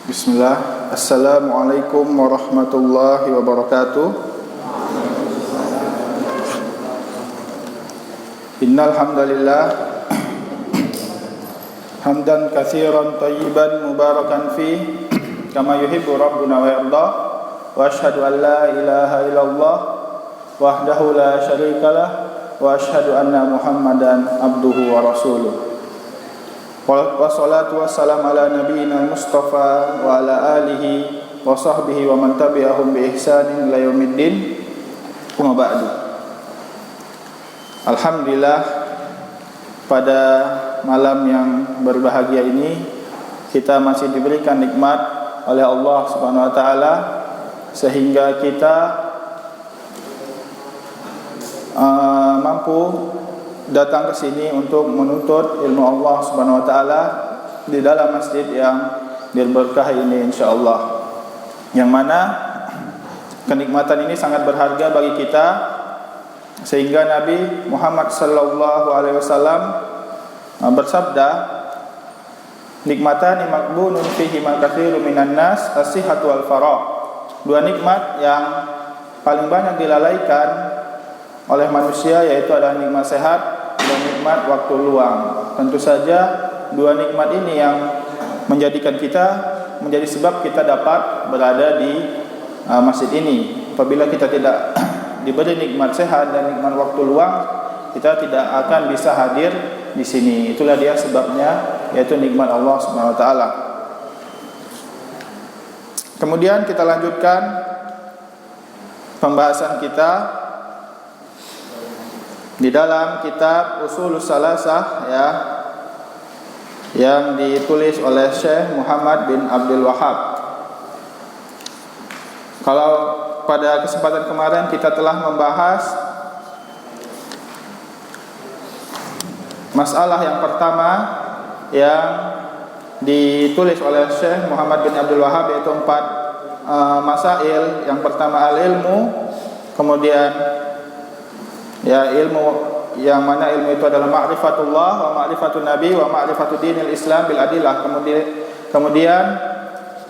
Bismillah. Assalamualaikum warahmatullahi wabarakatuh. Innal hamdalillah hamdan katsiran thayyiban mubarakan fi kama yuhibbu rabbuna wa yarda. Wa asyhadu an la ilaha illallah wahdahu la syarikalah wa asyhadu anna Muhammadan abduhu wa rasuluh. Wassalatu wassalamu ala nabiyyina Mustafa wa ala alihi wa sahbihi wa man tabi'ahum bi ihsanin ila yaumiddin. Amma ba'du. Alhamdulillah, pada malam yang berbahagia ini kita masih diberikan nikmat oleh Allah Subhanahu wa taala sehingga kita mampu datang ke sini untuk menuntut ilmu Allah Subhanahu wa taala di dalam masjid yang berberkah ini insyaallah. Yang mana kenikmatan ini sangat berharga bagi kita sehingga Nabi Muhammad sallallahu alaihi wasallam bersabda, nikmatani maqbunun fihi ma katsirun minan nas as-sihhatu wal faragh. Dua nikmat yang paling banyak dilalaikan oleh manusia yaitu adalah nikmat sehat dan nikmat waktu luang. Tentu saja dua nikmat ini yang menjadikan kita menjadi sebab kita dapat berada di masjid ini. Apabila kita tidak diberi nikmat sehat dan nikmat waktu luang, kita tidak akan bisa hadir di sini. Itulah dia sebabnya, yaitu nikmat Allah Subhanahu wa taala. Kemudian kita lanjutkan pembahasan kita di dalam kitab Ushulus Salasah yang ditulis oleh Syekh Muhammad bin Abdul Wahhab. Kalau pada kesempatan kemarin kita telah membahas masalah yang pertama yang ditulis oleh Syekh Muhammad bin Abdul Wahhab, yaitu 4 masail. Yang pertama al-ilmu, kemudian ilmu yang mana ilmu itu adalah ma'rifatullah wa ma'rifatun nabi wa ma'rifatu dinil Islam bil adillah. Kemudian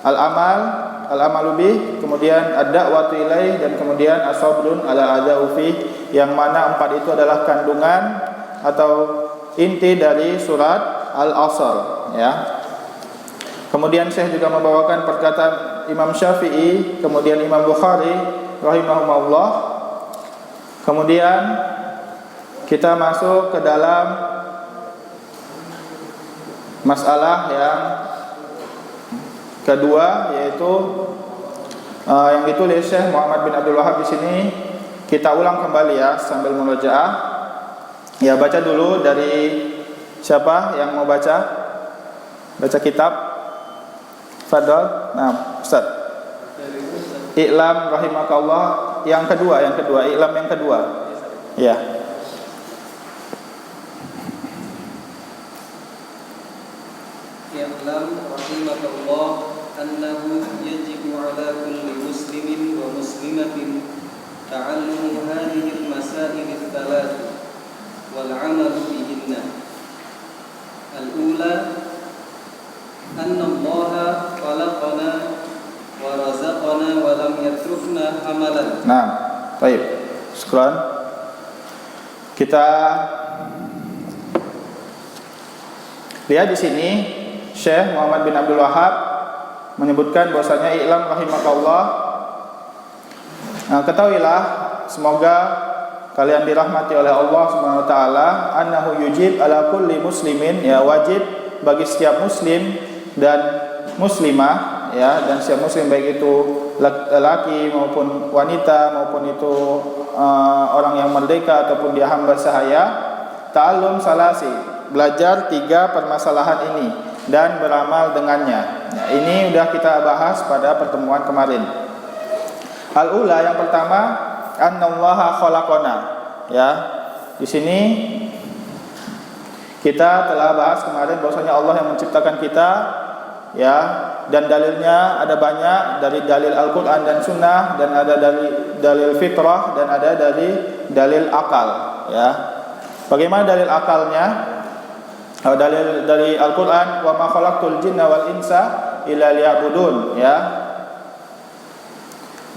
al-amalu bih, kemudian ad-da'watu ilaih, dan kemudian as-sabrun ala adaufi, yang mana 4 itu adalah kandungan atau inti dari surat Al-Asr ya. Kemudian Syekh juga membawakan perkataan Imam Syafi'i, kemudian Imam Bukhari rahimahumullah. Kemudian kita masuk ke dalam masalah yang kedua, yaitu yang ditulis Syekh Muhammad bin Abdul Wahhab di sini. Kita ulang kembali ya sambil murojaah. Ya, baca dulu dari siapa yang mau baca? Baca kitab. Fadhol. Nah, Ustaz. I'lam rahimakallah. Yang kedua, i'lam yang kedua. Ya. I'lam rahimakallah annahu yajibu ala kulli muslimin wa muslimatin ta'allumu hadhihi al-masail ats-tsalath wal 'amalu bihinna. Al-ula anna Allah khalaqana wa razaqana wa lam yatrukna hamalan. Nah, baik. Syukran. Kita lihat di sini Syekh Muhammad bin Abdul Wahhab menyebutkan bahwasanya i'lam rahimakallah. Nah, ketahuilah, semoga kalian dirahmati oleh Allah Subhanahu wa taala, annahu yujib ala kulli muslimin, ya, wajib bagi setiap muslim dan muslimah, ya, dan setiap muslim baik itu laki maupun wanita maupun itu orang yang merdeka ataupun dia hamba sahaya, ta'allum salasi, belajar 3 permasalahan ini dan beramal dengannya. Nah, ini sudah kita bahas pada pertemuan kemarin. Al-ula, yang pertama, annallaha khalaqana. Ya, di sini kita telah bahas kemarin bahwasanya Allah yang menciptakan kita, ya, dan dalilnya ada banyak, dari dalil Al-Quran dan Sunnah, dan ada dari dalil fitrah, dan ada dari dalil akal, ya. Bagaimana dalil akalnya? Dalil dari Al-Quran, wa ma khalaqtul jinna wal insa illa liya'budun, ya.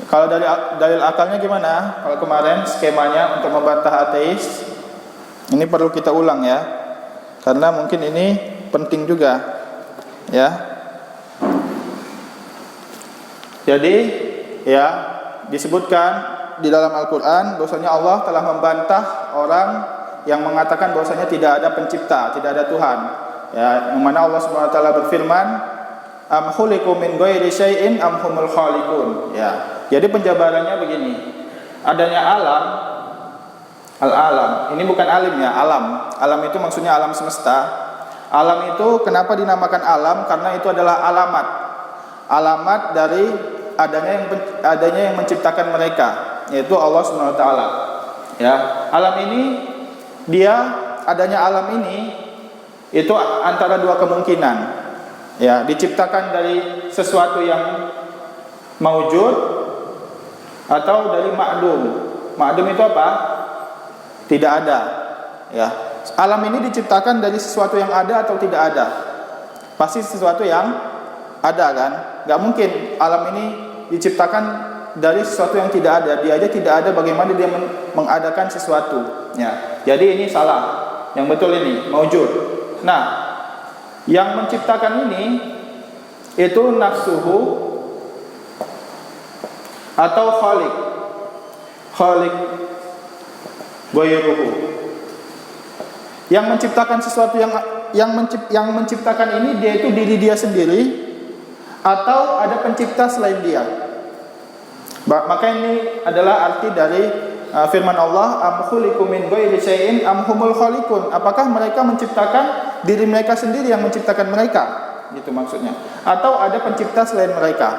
Kalau dari dalil akalnya gimana? Kalau kemarin skemanya untuk membantah ateis, ini perlu kita ulang ya, karena mungkin ini penting juga, ya. Jadi, ya, disebutkan di dalam Al-Quran bahwasanya Allah telah membantah orang yang mengatakan bahwasanya tidak ada pencipta, tidak ada Tuhan. Ya, yang mana Allah Subhanahu wa taala berfirman, am khuliqu min ghairi syai'in am humul khaliqun. Ya. Jadi penjabarannya begini. Adanya alam, al-alam. Ini bukan alim ya, alam. Alam itu maksudnya alam semesta. Alam itu kenapa dinamakan alam? Karena itu adalah alamat. Alamat dari adanya yang menciptakan mereka, yaitu Allah Subhanahu wa taala. Ya, alam ini adanya alam ini itu antara dua kemungkinan. Ya, diciptakan dari sesuatu yang maujud atau dari ma'dum. Ma'dum itu apa? Tidak ada. Ya. Alam ini diciptakan dari sesuatu yang ada atau tidak ada? Pasti sesuatu yang ada kan? Gak mungkin alam ini diciptakan dari sesuatu yang tidak ada. Dia aja tidak ada, bagaimana dia mengadakan sesuatu? Ya. Jadi ini salah. Yang betul ini maujud. Nah, yang menciptakan ini itu nafsuhu atau khaliq ghairuhu. Yang menciptakan sesuatu yang menciptakan ini dia itu diri dia sendiri atau ada pencipta selain dia. Maka ini adalah arti dari firman Allah, am khuliqu min ghairi syai'in am humul khaliqun. Apakah mereka menciptakan diri mereka sendiri yang menciptakan mereka? Gitu maksudnya. Atau ada pencipta selain mereka?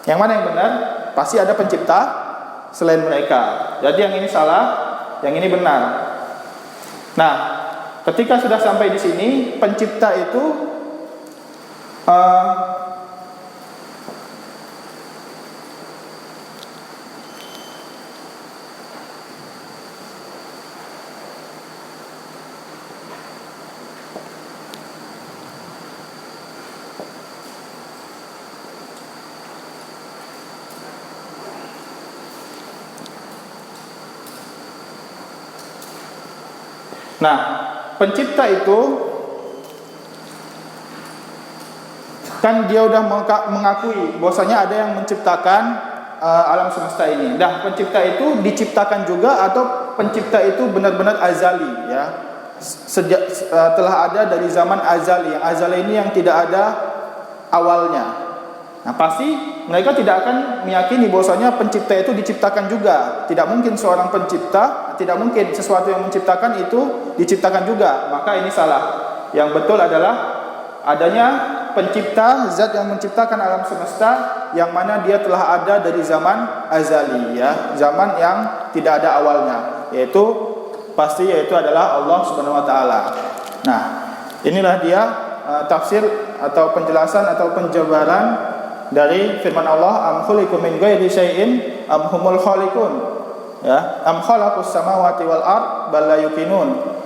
Yang mana yang benar? Pasti ada pencipta selain mereka. Jadi yang ini salah, yang ini benar. Nah, ketika sudah sampai di sini, pencipta itu pencipta itu kan dia udah mengakui bahwasanya ada yang menciptakan alam semesta ini. Nah, pencipta itu diciptakan juga atau pencipta itu benar-benar azali, ya. Telah ada dari zaman azali. Yang azali ini yang tidak ada awalnya. Nah, pasti mereka tidak akan meyakini bahwasanya pencipta itu diciptakan juga. Tidak mungkin seorang pencipta, tidak mungkin sesuatu yang menciptakan itu diciptakan juga. Maka ini salah. Yang betul adalah adanya pencipta, zat yang menciptakan alam semesta, yang mana dia telah ada dari zaman azali, ya, zaman yang tidak ada awalnya, yaitu adalah Allah Subhanahu wa taala. Nah, inilah dia tafsir atau penjelasan atau penjabaran dari firman Allah, am khuliqu min ghairi syai'in am humul khaliqun, ya, am khalaqus samawati wal ard bal la yuqinun.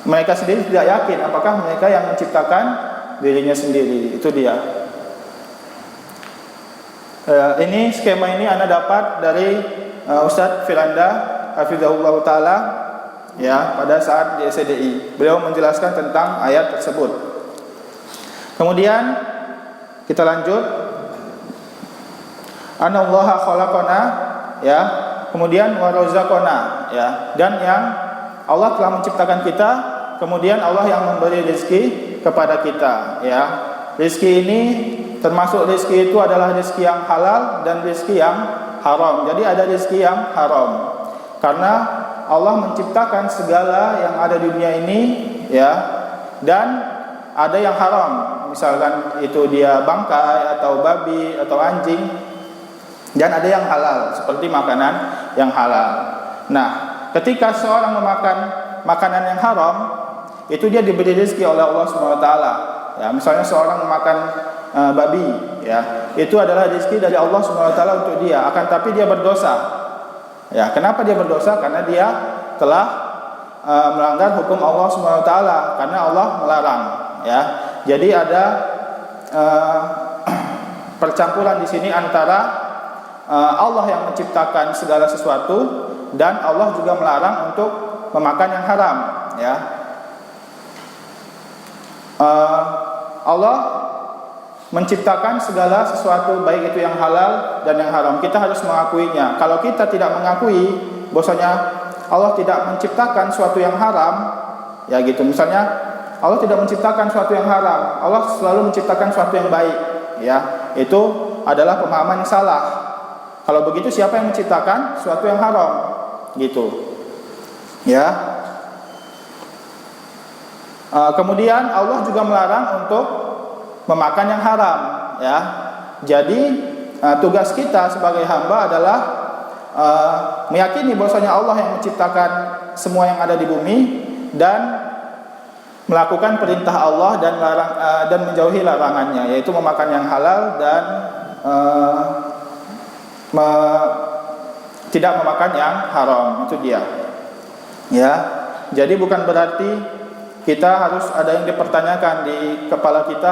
Mereka sendiri tidak yakin apakah mereka yang menciptakan dirinya sendiri. Itu dia. Ini skema ini Anda dapat dari Ustadz Firanda hafizahullah taala, ya, pada saat di SDI. Beliau menjelaskan tentang ayat tersebut. Kemudian kita lanjut. Anallaha khalaqana, ya, kemudian wa razaqana, ya, dan yang Allah telah menciptakan kita, kemudian Allah yang memberi rezeki kepada kita, ya. Rezeki ini termasuk rezeki itu adalah rezeki yang halal dan rezeki yang haram. Jadi ada rezeki yang haram karena Allah menciptakan segala yang ada di dunia ini, ya, dan ada yang haram. Misalkan itu dia bangkai atau babi atau anjing. Dan ada yang halal, seperti makanan yang halal. Nah, ketika seorang memakan makanan yang haram, itu dia diberi rezeki oleh Allah Subhanahu wa taala. Ya, misalnya seorang memakan babi, ya, itu adalah rezeki dari Allah Subhanahu wa taala untuk dia. Akan tapi dia berdosa. Ya, kenapa dia berdosa? Karena dia telah melanggar hukum Allah Subhanahu wa taala, karena Allah melarang, ya. Jadi ada percampuran di sini antara Allah yang menciptakan segala sesuatu dan Allah juga melarang untuk memakan yang haram, ya. Allah menciptakan segala sesuatu baik itu yang halal dan yang haram. Kita harus mengakuinya. Kalau kita tidak mengakui bahwasanya Allah tidak menciptakan suatu yang haram, ya gitu. Misalnya Allah tidak menciptakan suatu yang haram, Allah selalu menciptakan suatu yang baik, ya. Itu adalah pemahaman yang salah. Kalau begitu siapa yang menciptakan suatu yang haram? Gitu. Ya. Kemudian Allah juga melarang untuk memakan yang haram, ya. Jadi tugas kita sebagai hamba adalah meyakini bahwasanya Allah yang menciptakan semua yang ada di bumi dan melakukan perintah Allah dan menjauhi larangannya, yaitu memakan yang halal dan tidak memakan yang haram. Itu dia. Ya. Jadi bukan berarti kita harus ada yang dipertanyakan di kepala kita,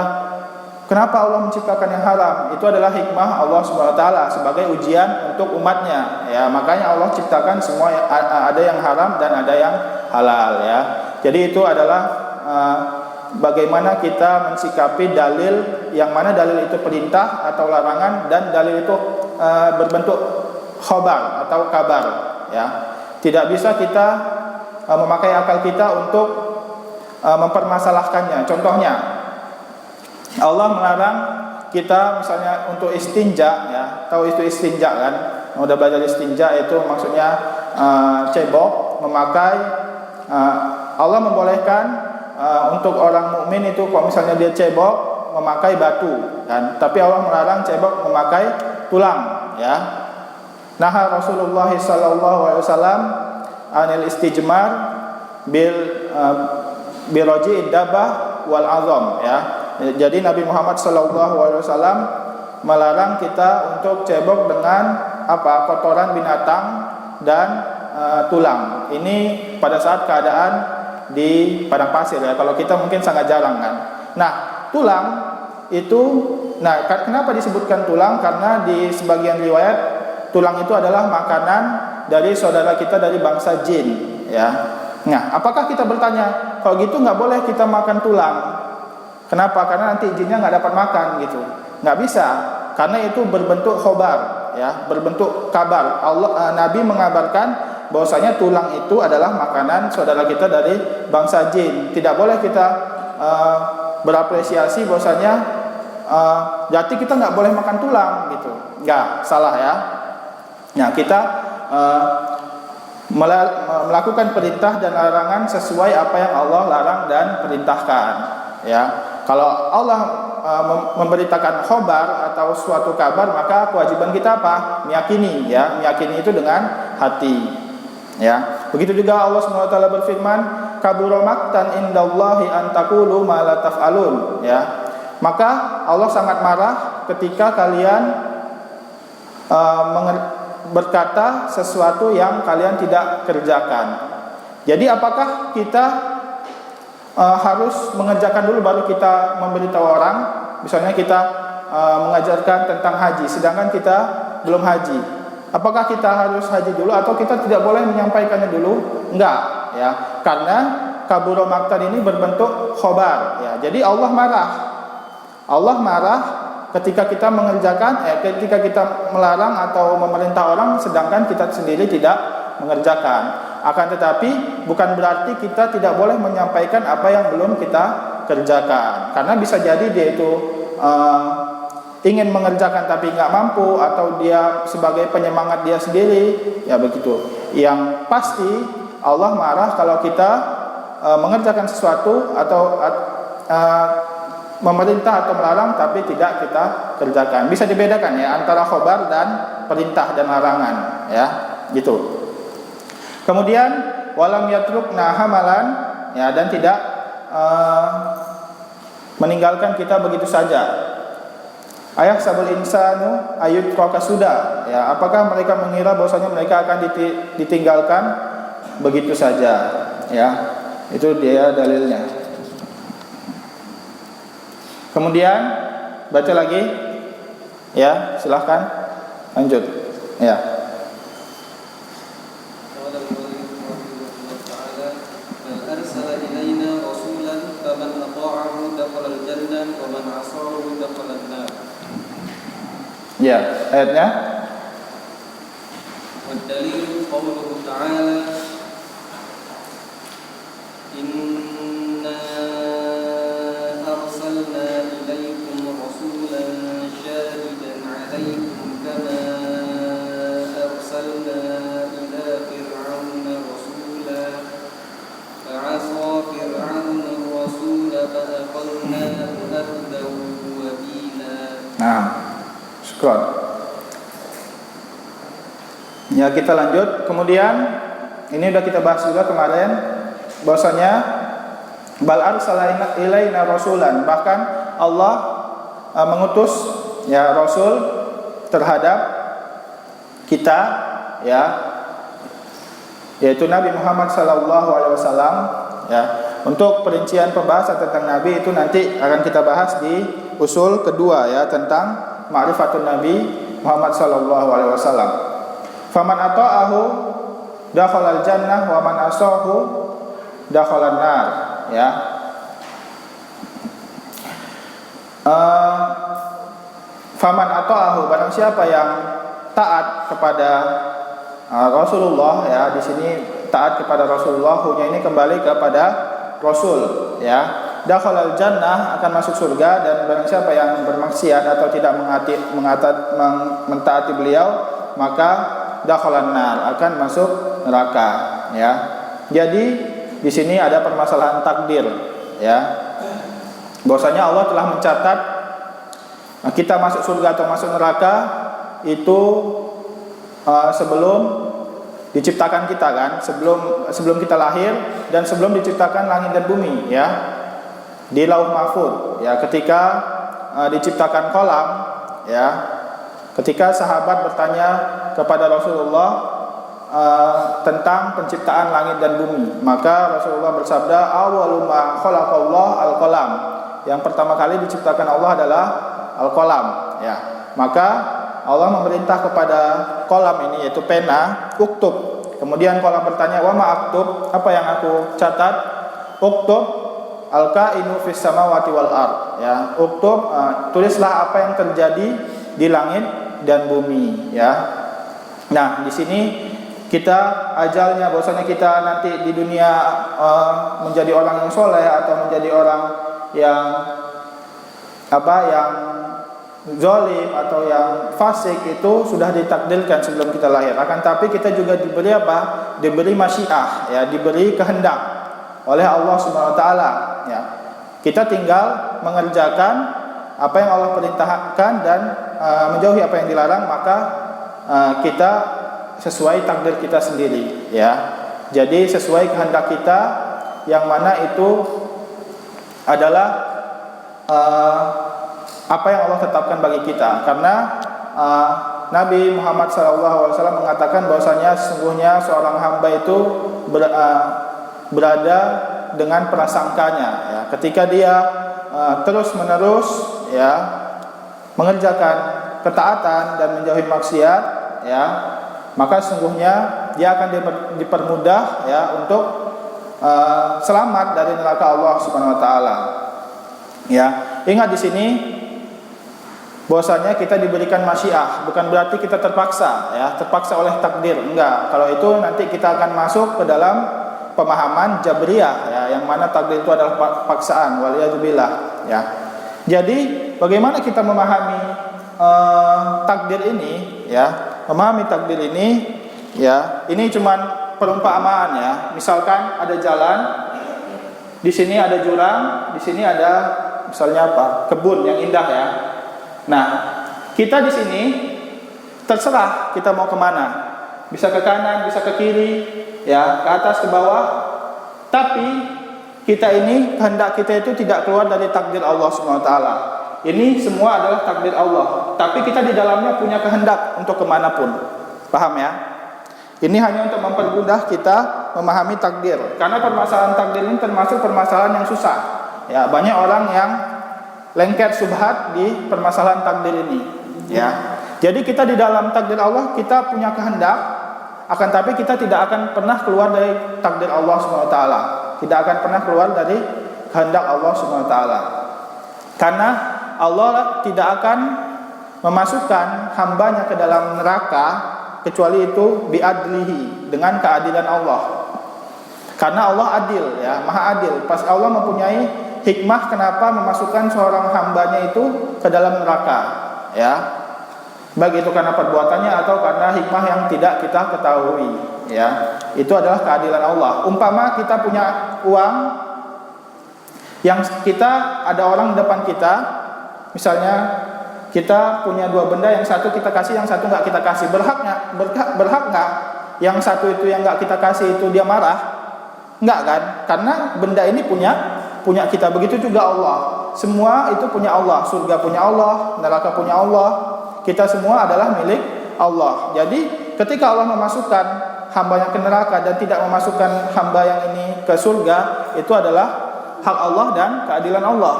kenapa Allah menciptakan yang haram? Itu adalah hikmah Allah Subhanahu wa taala sebagai ujian untuk umatnya. Ya, makanya Allah ciptakan semua, ada yang haram dan ada yang halal, ya. Jadi itu adalah bagaimana kita mensikapi dalil, yang mana dalil itu perintah atau larangan dan dalil itu berbentuk khobar atau kabar, ya. Tidak bisa kita memakai akal kita untuk mempermasalahkannya. Contohnya, Allah melarang kita misalnya untuk istinja, ya. Tahu itu istinja kan? Udah belajar istinja, itu maksudnya cebok, memakai. Allah membolehkan untuk orang mukmin itu kalau misalnya dia cebok memakai batu, kan? Tapi Allah melarang cebok memakai tulang, ya. Nah, Rasulullah sallallahu alaihi wasallam anil istijmar bil biroji dabah wal azam, ya. Jadi Nabi Muhammad sallallahu alaihi wasallam melarang kita untuk cebok dengan kotoran binatang dan tulang. Ini pada saat keadaan di padang pasir, ya. Kalau kita mungkin sangat jarang, kan. Nah, tulang itu, kenapa disebutkan tulang? Karena di sebagian riwayat tulang itu adalah makanan dari saudara kita dari bangsa jin, ya. Nah, apakah kita bertanya, kalau gitu nggak boleh kita makan tulang? Kenapa? Karena nanti jinnya nggak dapat makan, gitu. Nggak bisa, karena itu berbentuk khobar, ya, berbentuk kabar. Nabi mengabarkan bahwasanya tulang itu adalah makanan saudara kita dari bangsa jin. Tidak boleh kita berapresiasi bahwasanya berarti kita nggak boleh makan tulang, gitu. Nggak, salah, ya. Nah, kita melakukan perintah dan larangan sesuai apa yang Allah larang dan perintahkan, ya. Kalau Allah memberitakan khobar atau suatu kabar, maka kewajiban kita apa? Meyakini, ya. Meyakini itu dengan hati, ya. Begitu juga Allah Subhanahu wa taala berfirman, kabura maqtan indallahi an taqulu ma la taf'alun, ya. Maka Allah sangat marah ketika kalian berkata sesuatu yang kalian tidak kerjakan. Jadi apakah kita harus mengerjakan dulu baru kita memberitahu orang? Misalnya kita mengajarkan tentang haji sedangkan kita belum haji. Apakah kita harus haji dulu atau kita tidak boleh menyampaikannya dulu? Enggak, ya. Karena kabura maqtan ini berbentuk khobar, ya. Jadi Allah marah. Allah marah ketika kita mengerjakan, ketika kita melarang atau memerintah orang sedangkan kita sendiri tidak mengerjakan. Akan tetapi bukan berarti kita tidak boleh menyampaikan apa yang belum kita kerjakan. Karena bisa jadi dia itu ingin mengerjakan tapi nggak mampu, atau dia sebagai penyemangat dia sendiri, ya begitu. Yang pasti Allah marah kalau kita mengerjakan sesuatu atau memerintah atau melarang tapi tidak kita kerjakan. Bisa dibedakan, ya, antara khobar dan perintah dan larangan, ya, gitu. Kemudian walam yatrukna hamalan, ya, dan tidak meninggalkan kita begitu saja. Ayah sabul insanu ayut sudah, ya. Apakah mereka mengira bahwasanya mereka akan ditinggalkan begitu saja, ya. Itu dia dalilnya. Kemudian baca lagi Ya, silahkan lanjut. Ya. قال المؤلف رحمه الله تعالى بل أرسل إلينا رسولا فمن أطاعه دخل الجنة ومن عصاه دخل النار. Ya, ayatnya. والدليل قوله تعالى إنا أرسلنا إليكم رسولا شاهدا عليكم كما أرسلنا إلى فرعون رسولا فعصى فرعون الرسول فأخذناه أخذا وبيلا. Nah, syukran. Ya, kita lanjut. Kemudian ini udah kita bahas juga kemarin bahwasanya bal arsala ilaina rasulan, bahkan Allah mengutus ya rasul terhadap kita, ya, yaitu Nabi Muhammad sallallahu alaihi wasallam, ya. Untuk perincian pembahasan tentang nabi itu nanti akan kita bahas di usul kedua, ya, tentang ma'rifatun Nabi Muhammad sallallahu alaihi wasallam. Faman ata'ahu dakhalal jannah wa man asahu dakhalan nar, ya. Faman ata'ahu, barang siapa yang taat kepada Rasulullah, ya, di sini taat kepada Rasulullah, hunya ini kembali kepada Rasul, ya. Dakhalal jannah, akan masuk surga, dan barang siapa yang bermaksiat atau tidak mentaati beliau, maka dakhalan nar, akan masuk neraka, ya. Jadi di sini ada permasalahan takdir, ya. Bahwasanya Allah telah mencatat kita masuk surga atau masuk neraka itu sebelum diciptakan kita, kan, sebelum kita lahir dan sebelum diciptakan langit dan bumi, ya, di Lauh Mahfuz, ya, ketika diciptakan kolam, ya, ketika sahabat bertanya kepada Rasulullah tentang penciptaan langit dan bumi, maka Rasulullah bersabda, awwalu ma khalaqallah al-qalam, yang pertama kali diciptakan Allah adalah al-qalam, ya. Maka Allah memerintah kepada kolam ini, yaitu pena, uktub. Kemudian kolam bertanya, wa ma aktub, apa yang aku catat? Uktub al-kainu fis samawati wal ard, ya. Uktub, tulislah apa yang terjadi di langit dan bumi, ya. Nah, di sini kita ajalnya, bahwasanya kita nanti di dunia menjadi orang yang soleh atau menjadi orang yang yang zalim atau yang fasik, itu sudah ditakdirkan sebelum kita lahir. Akan tapi kita juga diberi diberi masyiah, ya, diberi kehendak oleh Allah Subhanahu wa taala, ya. Kita tinggal mengerjakan apa yang Allah perintahkan dan menjauhi apa yang dilarang, maka kita sesuai takdir kita sendiri, ya. Jadi sesuai kehendak kita, yang mana itu adalah apa yang Allah tetapkan bagi kita. Karena Nabi Muhammad SAW mengatakan bahwasanya sesungguhnya seorang hamba itu berada dengan prasangkanya, ya. Ketika dia terus menerus, ya, mengerjakan ketaatan dan menjauhi maksiat, ya, maka sesungguhnya dia akan dipermudah, ya, untuk selamat dari neraka Allah Subhanahu wa taala. Ya, ingat di sini bahwasanya kita diberikan masyiah, bukan berarti kita terpaksa, ya, terpaksa oleh takdir, enggak. Kalau itu nanti kita akan masuk ke dalam pemahaman Jabriyah, ya, yang mana takdir itu adalah paksaan, waliyadzubillah, ya. Jadi bagaimana kita memahami takdir ini, ya? Memahami takdir ini, ya, ini cuman perumpamaan, ya. Misalkan ada jalan, di sini ada jurang, di sini ada misalnya kebun yang indah, ya. Nah, kita di sini terserah kita mau kemana, bisa ke kanan, bisa ke kiri, ya, ke atas, ke bawah. Tapi kita ini, kehendak kita itu tidak keluar dari takdir Allah Subhanahu wa taala. Ini semua adalah takdir Allah, tapi kita di dalamnya punya kehendak untuk kemanapun. Paham, ya? Ini hanya untuk mempermudah kita memahami takdir. Karena permasalahan takdir ini termasuk permasalahan yang susah, ya. Banyak orang yang lengket subhat di permasalahan takdir ini, Ya. Jadi kita di dalam takdir Allah kita punya kehendak, akan tapi kita tidak akan pernah keluar dari takdir Allah Subhanahu wa taala. Tidak akan pernah keluar dari kehendak Allah Subhanahu wa taala. Karena Allah tidak akan memasukkan hambanya ke dalam neraka kecuali itu biadlihi, dengan keadilan Allah. Karena Allah adil, ya, maha adil. Pas Allah mempunyai hikmah kenapa memasukkan seorang hambanya itu ke dalam neraka, ya. Baik itu karena perbuatannya atau karena hikmah yang tidak kita ketahui, ya. Itu adalah keadilan Allah. Umpama kita punya uang, yang kita ada orang di depan kita, misalnya kita punya dua benda, yang satu kita kasih, yang satu nggak kita kasih. Berhak nggak? Yang satu itu yang nggak kita kasih itu dia marah? Nggak kan? Karena benda ini punya kita. Begitu juga Allah. Semua itu punya Allah. Surga punya Allah, neraka punya Allah. Kita semua adalah milik Allah. Jadi ketika Allah memasukkan hambanya ke neraka dan tidak memasukkan hamba yang ini ke surga, itu adalah hak Allah dan keadilan Allah.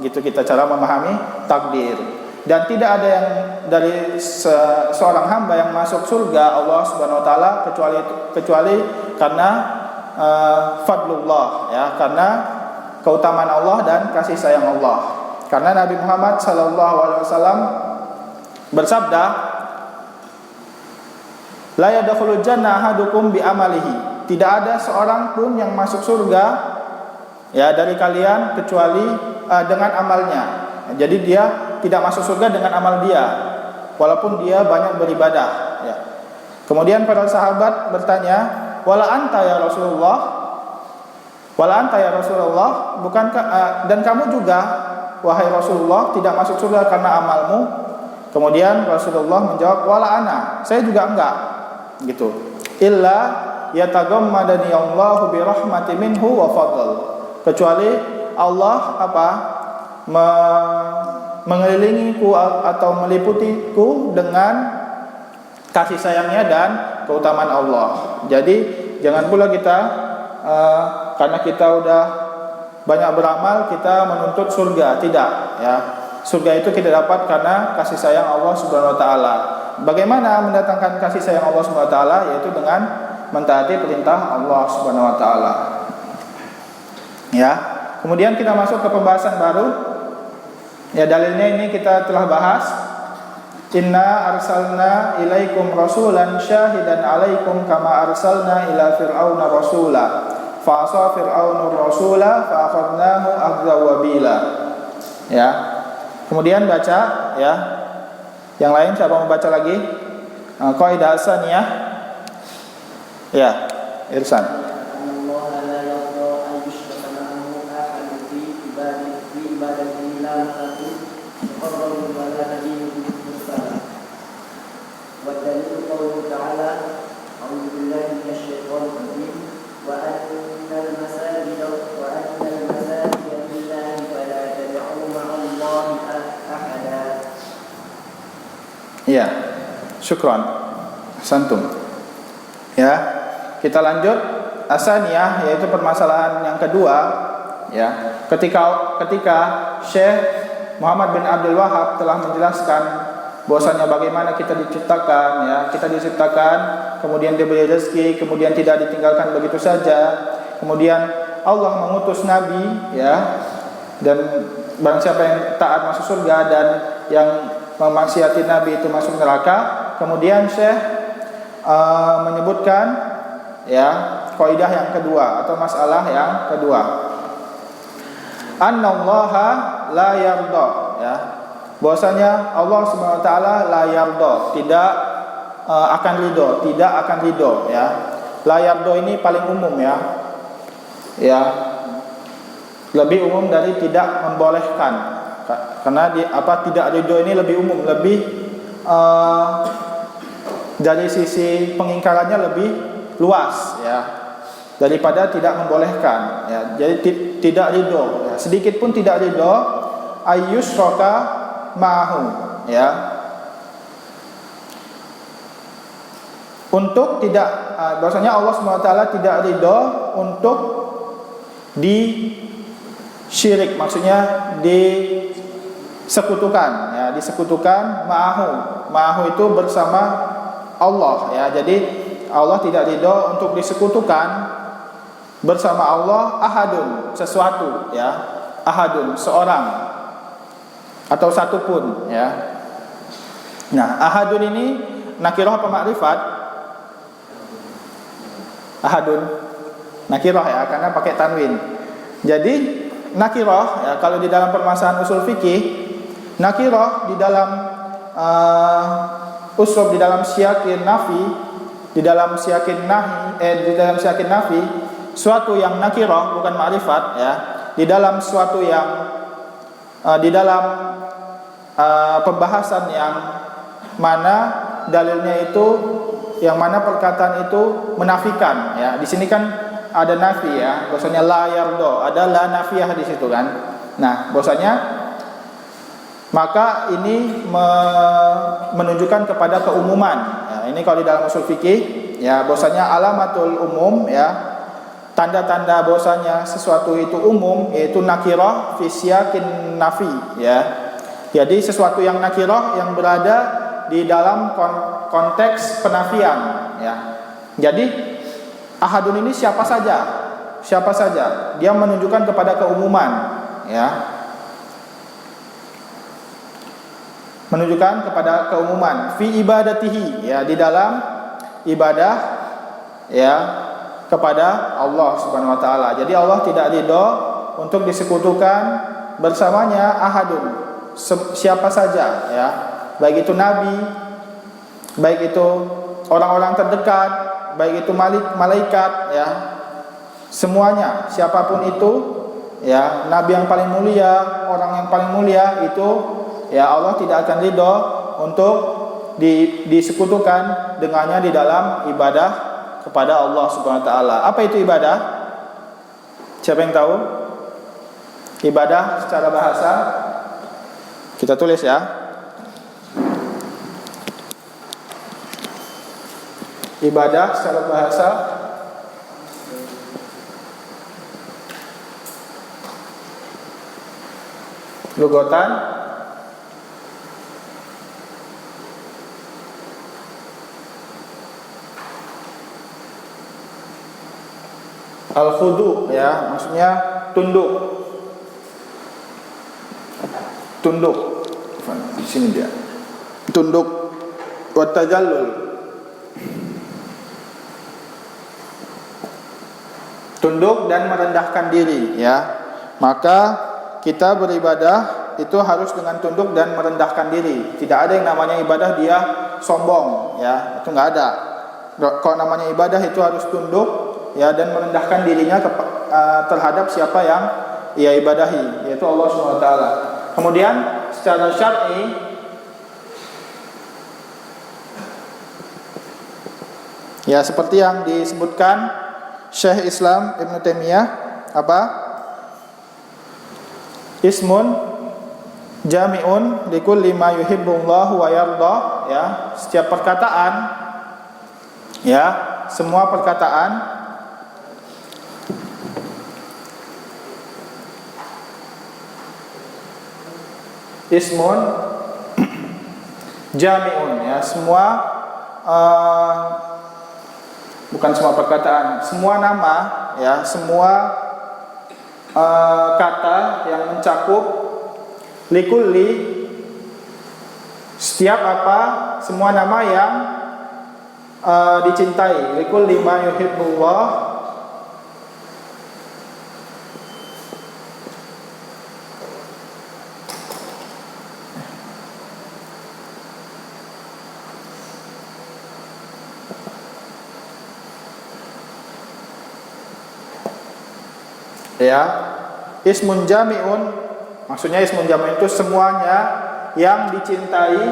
Gitu kita cara memahami takdir. Dan tidak ada yang dari seorang hamba yang masuk surga Allah Subhanahu wa taala kecuali karena fadlullah, ya, karena keutamaan Allah dan kasih sayang Allah. Karena Nabi Muhammad SAW bersabda, la yadkhulul jannah ahadukum bi amalihi. Tidak ada seorang pun yang masuk surga, ya, dari kalian kecuali dengan amalnya. Jadi dia tidak masuk surga dengan amal dia, walaupun dia banyak beribadah, ya. Kemudian para sahabat bertanya, wala anta ya Rasulullah, bukankah dan kamu juga wahai Rasulullah tidak masuk surga karena amalmu? Kemudian Rasulullah menjawab, wala ana, saya juga enggak, gitu. Illa yatagammadani Allahu bi rahmati minhu wa fadl. Kecuali Allah mengelilingiku atau meliputiku dengan kasih sayangnya dan keutamaan Allah. Jadi jangan pula kita karena kita udah banyak beramal kita menuntut surga, tidak, ya. Surga itu kita dapat karena kasih sayang Allah Subhanahu wa taala. Bagaimana mendatangkan kasih sayang Allah Subhanahu wa taala? Yaitu dengan mentaati perintah Allah Subhanahu wa taala. Ya. Kemudian kita masuk ke pembahasan baru. Ya, dalilnya ini kita telah bahas. Inna arsalna ilaikum rasulan syahidan alaikum kama arsalna ila fir'auna rasula fa asa fir'aunu rasula fa akhadnahu akhza wabila. Ya. Kemudian baca, ya. Yang lain siapa mau baca lagi? Qaidah asaniyah. Ya, Irsan. والدليل قوله تعالى أعوذ بالله من الشيطان الرجيم وأن المساجد لله فلا تدعوا مع الله أحدا. Ya, syukran, santum. Ya, kita lanjut asaniyah, yaitu permasalahan yang kedua. Ya, ketika Syekh Muhammad bin Abdul Wahab telah menjelaskan bahwasanya bagaimana kita diciptakan, ya, kita diciptakan, kemudian diberi rezeki, kemudian tidak ditinggalkan begitu saja, kemudian Allah mengutus nabi, ya, dan barang siapa yang taat masuk surga dan yang memaksiati nabi itu masuk neraka. Kemudian Syekh menyebutkan, ya, kaidah yang kedua atau masalah yang kedua, annallaha la yarda, ya, bahwasanya Allah Subhanahu wa taala la yarda, tidak akan ridho, ya. La yarda ini paling umum, ya. Ya. Lebih umum dari tidak membolehkan. Karena tidak ridho ini lebih umum, lebih dari sisi pengingkarannya lebih luas, ya, daripada tidak membolehkan, ya. Jadi tidak ridho, ya. Sedikit pun tidak ridho ayyusyraka ma'hu, ya, untuk tidak bahwasanya Allah SWT tidak ridho untuk disyirik, maksudnya disekutukan, ya, disekutukan ma'ahu itu bersama Allah, ya. Jadi Allah tidak ridho untuk disekutukan bersama Allah ahadun, sesuatu, ya. Ahadun, seorang atau satu pun, ya. Nah, ahadun ini nakirah apa makrifat? Ahadun nakirah, ya, karena pakai tanwin. Jadi nakirah, ya, kalau di dalam permasalahan usul fikih, nakirah di dalam usul, di dalam siyakin nafi, di dalam siyakin nahi, di dalam siyakin nafi, suatu yang nakirah bukan ma'rifat, ya, di dalam suatu yang di dalam pembahasan yang mana dalilnya itu, yang mana perkataan itu menafikan, ya. Di sini kan ada nafi, ya, bahwasanya la yardo, ada la nafiyah di situ kan. Nah, bahwasanya maka ini menunjukkan kepada keumuman. Ya, ini kalau di dalam usul fikih, ya, bahwasanya alamatul umum, ya, tanda-tanda bahwasanya sesuatu itu umum, yaitu nakirah fi siyakin nafi, ya. Jadi sesuatu yang nakirah yang berada di dalam konteks penafian, ya. Jadi ahadun ini siapa saja, dia menunjukkan kepada keumuman, ya, menunjukkan kepada keumuman. Fi ibadatihi, ya, di dalam ibadah, ya, kepada Allah Subhanahu wa taala. Jadi Allah tidak ridho untuk disekutukan bersamanya ahadun, siapa saja, ya. Baik itu nabi, baik itu orang-orang terdekat, baik itu malaikat, ya. Semuanya, siapapun itu, ya, nabi yang paling mulia, orang yang paling mulia itu, ya, Allah tidak akan ridho untuk disekutukan dengannya di dalam ibadah kepada Allah Subhanahu wa taala. Apa itu ibadah? Siapa yang tahu? Ibadah secara bahasa kita tulis, ya. Ibadah secara bahasa lugatan al-khudu, ya, maksudnya tunduk. Di sini dia. Tunduk wa tajallul. Tunduk dan merendahkan diri, ya. Maka kita beribadah itu harus dengan tunduk dan merendahkan diri. Tidak ada yang namanya ibadah dia sombong, ya. Itu enggak ada. Kalau namanya ibadah itu harus tunduk, ya, dan merendahkan dirinya terhadap siapa yang ia ibadahi, yaitu Allah Subhanahu wa taala. Kemudian secara syar'i, ya, seperti yang disebutkan Syekh Islam Ibn Taimiyah, apa? Ismun jami'un likulli ma yuhibbullahu wa yarda, ya. Setiap perkataan, ya, semua perkataan ismun jami'un, ya, semua bukan semua perkataan, semua nama, ya, semua kata yang mencakup likulli, setiap apa, semua nama yang dicintai, likulli ma yuhibbullah, ya. Ismun jami'un, maksudnya ismun jami'un itu semuanya yang dicintai,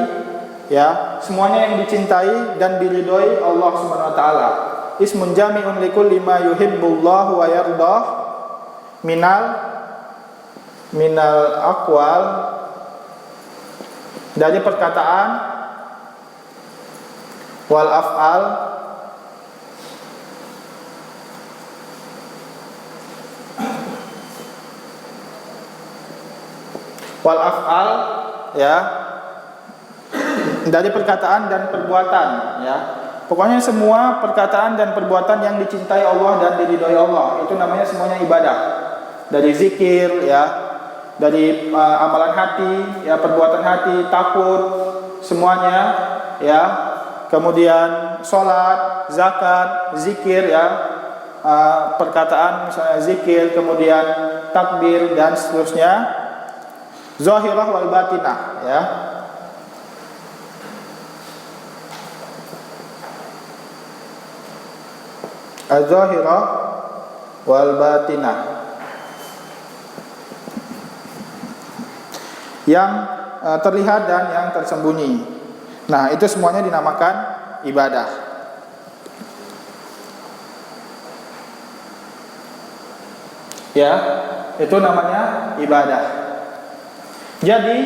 ya, semuanya yang dicintai dan diridhoi Allah Subhanahu wa taala. Ismun jami'un likulli ma yuhibbullahu wa yardah minal aqwal, dari perkataan, wal af'al, wal af'al, ya, dari perkataan dan perbuatan, ya. Pokoknya semua perkataan dan perbuatan yang dicintai Allah dan diridhoi Allah, itu namanya semuanya ibadah. Dari zikir, ya, dari amalan hati, ya, perbuatan hati, takut, semuanya, ya. Kemudian sholat, zakat, zikir, ya, perkataan misalnya zikir, kemudian takbir dan seterusnya. Zahirah wal batinah, ya. Az-zahirah wal batinah, yang terlihat dan yang tersembunyi. Nah, itu semuanya dinamakan ibadah. Ya, itu namanya ibadah. Jadi,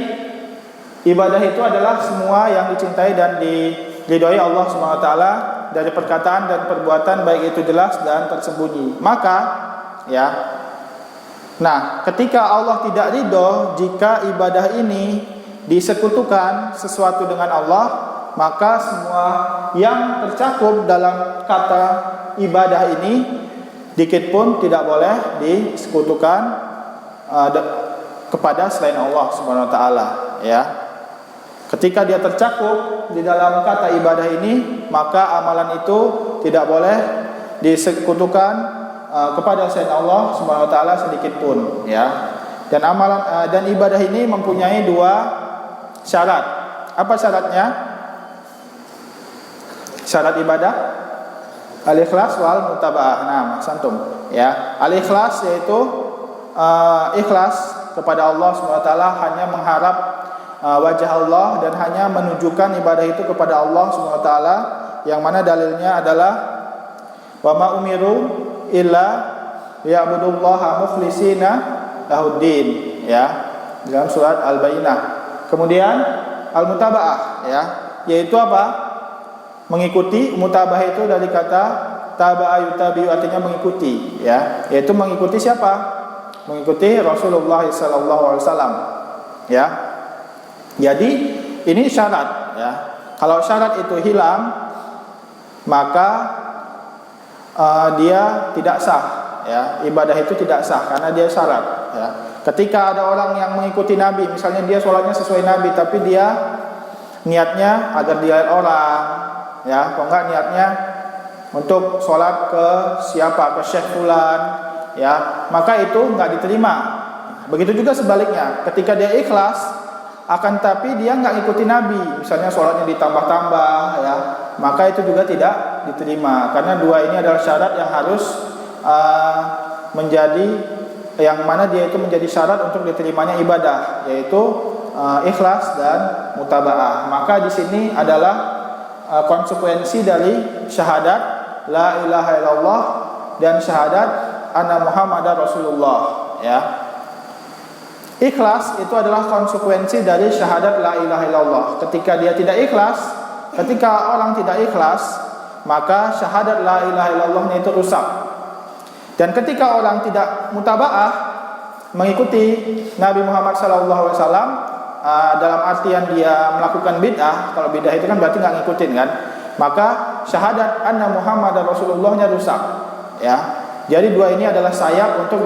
ibadah itu adalah semua yang dicintai dan diridhoi Allah Subhanahu wa taala dari perkataan dan perbuatan, baik itu jelas dan tersembunyi. Maka, ya. Nah, ketika Allah tidak ridho jika ibadah ini disekutukan sesuatu dengan Allah, maka semua yang tercakup dalam kata ibadah ini dikit pun tidak boleh disekutukan kepada selain Allah Subhanahu wa taala, ya. Ketika dia tercakup di dalam kata ibadah ini, maka amalan itu tidak boleh disekutukan kepada selain Allah Subhanahu wa taala sedikit pun, ya. Dan amalan dan ibadah ini mempunyai dua syarat. Apa syaratnya? Syarat ibadah al-ikhlas wal mutaba'ah. Nah, santum, ya. Al-ikhlas yaitu ikhlas kepada Allah Subhanahu wa taala, hanya mengharap wajah Allah dan hanya menunjukkan ibadah itu kepada Allah Subhanahu wa taala, yang mana dalilnya adalah wa ma umiru illa liya'budullaha mukhlishina lahuddin, ya, dalam surat Al-Bayyinah. Kemudian al-mutaba'ah, ya, yaitu apa? Mengikuti. Mutaba'ah itu dari kata taba'a yutabi'u, artinya mengikuti, ya, yaitu mengikuti siapa? Mengikuti Rasulullah sallallahu alaihi wasallam, ya. Jadi ini syarat, ya. Kalau syarat itu hilang, maka dia tidak sah, ya. Ibadah itu tidak sah karena dia syarat, ya. Ketika ada orang yang mengikuti Nabi, misalnya dia sholatnya sesuai Nabi, tapi dia niatnya agar dilihat orang, ya, kok enggak niatnya untuk sholat ke siapa, ke Syekh Fulan, ya, maka itu enggak diterima. Begitu juga sebaliknya, ketika dia ikhlas akan tapi dia enggak ikuti Nabi, misalnya sholatnya ditambah-tambah, ya, maka itu juga tidak diterima. Karena dua ini adalah syarat yang harus menjadi, yang mana dia itu menjadi syarat untuk diterimanya ibadah, yaitu ikhlas dan mutaba'ah. Maka di sini adalah konsekuensi dari syahadat la ilaha illallah dan syahadat anna Muhammadar Rasulullah, ya. Ikhlas itu adalah konsekuensi dari syahadat la ilaha illallah. Ketika dia tidak ikhlas, ketika orang tidak ikhlas, maka syahadat la ilaha illallahnya itu rusak. Dan ketika orang tidak mutaba'ah, mengikuti Nabi Muhammad SAW, dalam artian dia melakukan bid'ah. Kalau bid'ah itu kan berarti nggak ngikutin, kan? Maka syahadat anna Muhammadar Rasulullahnya rusak, ya. Jadi dua ini adalah sayap untuk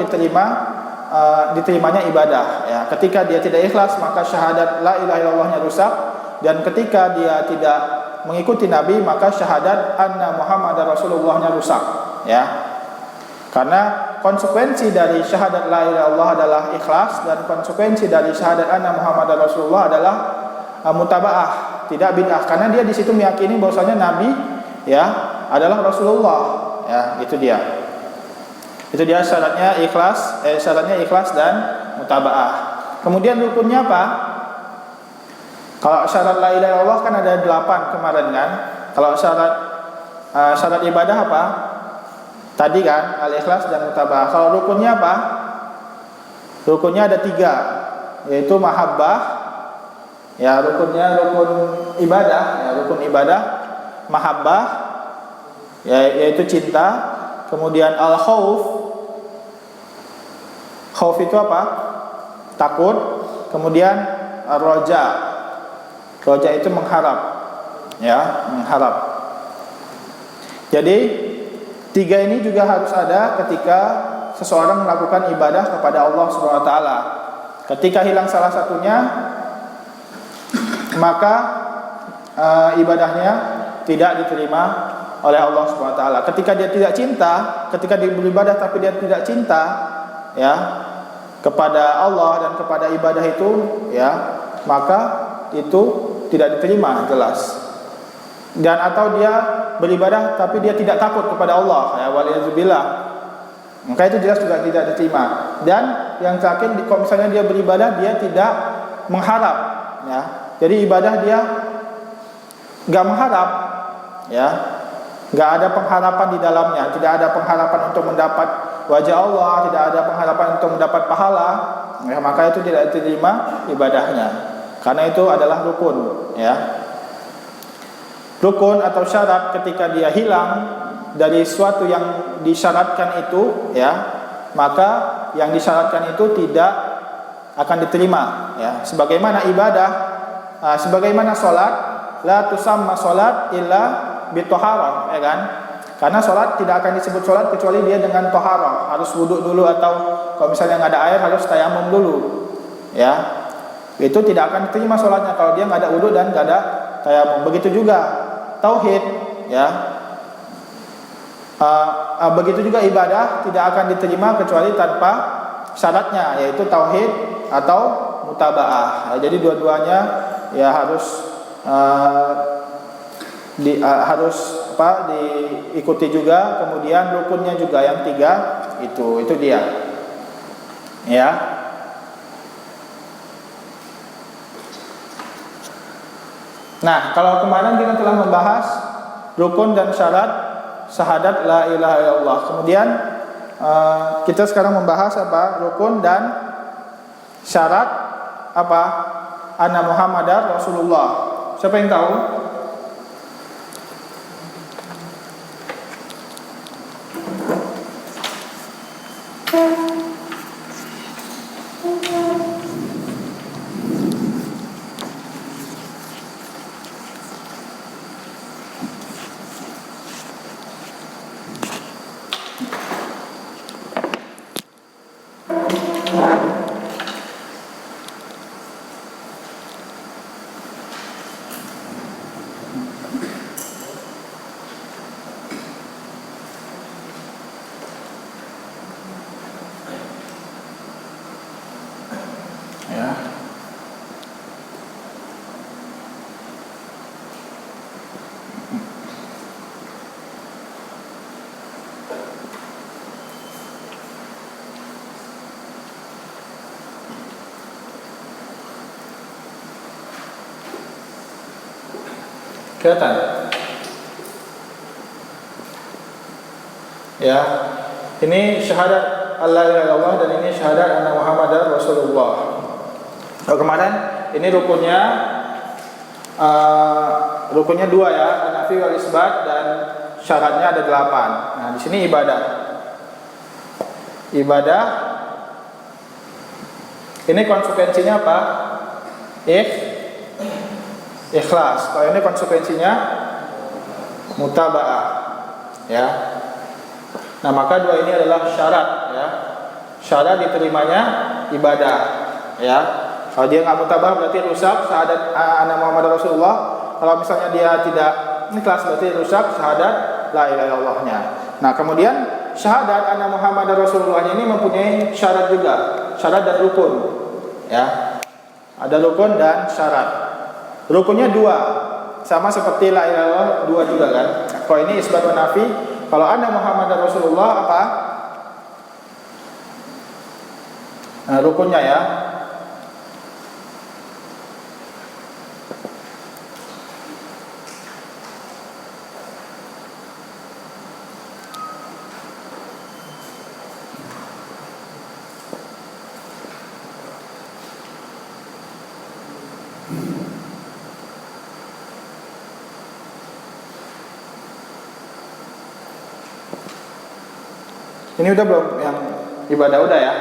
diterimanya ibadah, ya. Ketika dia tidak ikhlas, maka syahadat la ilaha illallahnya rusak, dan ketika dia tidak mengikuti Nabi, maka syahadat anna Muhammadar Rasulullahnya rusak, ya. Karena konsekuensi dari syahadat la ilaha illallah adalah ikhlas, dan konsekuensi dari syahadat anna Muhammadar Rasulullah adalah mutaba'ah, tidak bid'ah. Karena dia di situ meyakini bahwasanya Nabi, ya, adalah Rasulullah, ya, itu dia. Itu dia syaratnya ikhlas dan mutaba'ah. Kemudian rukunnya apa? Kalau syarat la ilaha illallah kan ada 8 kemarin, kan? Kalau syarat ibadah apa? Tadi kan al-ikhlas dan mutaba'ah. Kalau rukunnya apa? Rukunnya ada 3, yaitu mahabbah, ya, rukun ibadah, ya, rukun ibadah, mahabbah, ya, yaitu cinta. Kemudian al-khauf, khauf itu apa? Takut. Kemudian ar-raja. Raja itu mengharap, ya, mengharap. Jadi tiga ini juga harus ada ketika seseorang melakukan ibadah kepada Allah Subhanahu wa taala. Ketika hilang salah satunya, maka ibadahnya tidak diterima oleh Allah Subhanahu wa taala. Ketika dia tidak cinta, ketika dia beribadah tapi dia tidak cinta, ya, kepada Allah dan kepada ibadah itu, ya, maka itu tidak diterima, jelas. Dan atau dia beribadah tapi dia tidak takut kepada Allah, ya, waliyadzubillah, maka itu jelas juga tidak diterima. Dan yang terakhir, kalau misalnya dia beribadah dia tidak mengharap, ya, jadi ibadah dia nggak mengharap, ya, nggak ada pengharapan di dalamnya, tidak ada pengharapan untuk mendapat wajah Allah, tidak ada pengharapan untuk mendapat pahala, ya, maka itu tidak diterima ibadahnya, karena itu adalah rukun, ya. Rukun atau syarat ketika dia hilang dari suatu yang disyaratkan itu, ya, maka yang disyaratkan itu tidak akan diterima, ya. Sebagaimana ibadah, sebagaimana sholat, la tusamma sholat illa bitoharah, ya kan? Karena sholat tidak akan disebut sholat kecuali dia dengan toharah, harus wudhu dulu, atau kalau misalnya nggak ada air harus tayamum dulu, ya. Itu tidak akan diterima sholatnya kalau dia nggak ada wudhu dan nggak ada tayamum. Begitu juga tauhid, ya. Begitu juga ibadah tidak akan diterima kecuali tanpa syaratnya, yaitu tauhid atau mutaba'ah. Ya, jadi dua-duanya ya harus diikuti juga. Kemudian rukunnya juga yang 3 itu dia, ya. Nah, kalau kemarin kita telah membahas rukun dan syarat syahadat la ilaha illallah. Kemudian kita sekarang membahas apa? Rukun dan syarat apa? Anna Muhammadar Rasulullah. Siapa yang tahu? Kelihatan? Ya. Ini syahadat Allah ilaha illallah dan ini syahadat anna Muhammadar Rasulullah. Kalau kemarin ini rukunnya 2 ya, an-nafi wal isbat, dan syaratnya ada 8. Nah, di sini ibadah. Ibadah ini konsekuensinya apa? Ikhlas. Kalau ini konsekuensinya mutaba'ah, ya. Nah, maka 2 ini adalah syarat, ya. Syarat diterimanya ibadah, ya. Kalau dia nggak mutaba'ah berarti rusak syahadat anna Muhammad Rasulullah. Kalau misalnya dia tidak ikhlas berarti rusak syahadat la ilaha illallahnya. Nah, kemudian syahadat anna Muhammad Rasulullah ini mempunyai syarat juga, syarat dan rukun, ya. Ada rukun dan syarat. Rukunnya 2, sama seperti la ilaha illallah 2 juga kan. Kalau ini isbat wa nafi, kalau anna Muhammad Rasulullah apa? Nah, rukunnya ya. Ini udah belum yang ibadah udah ya?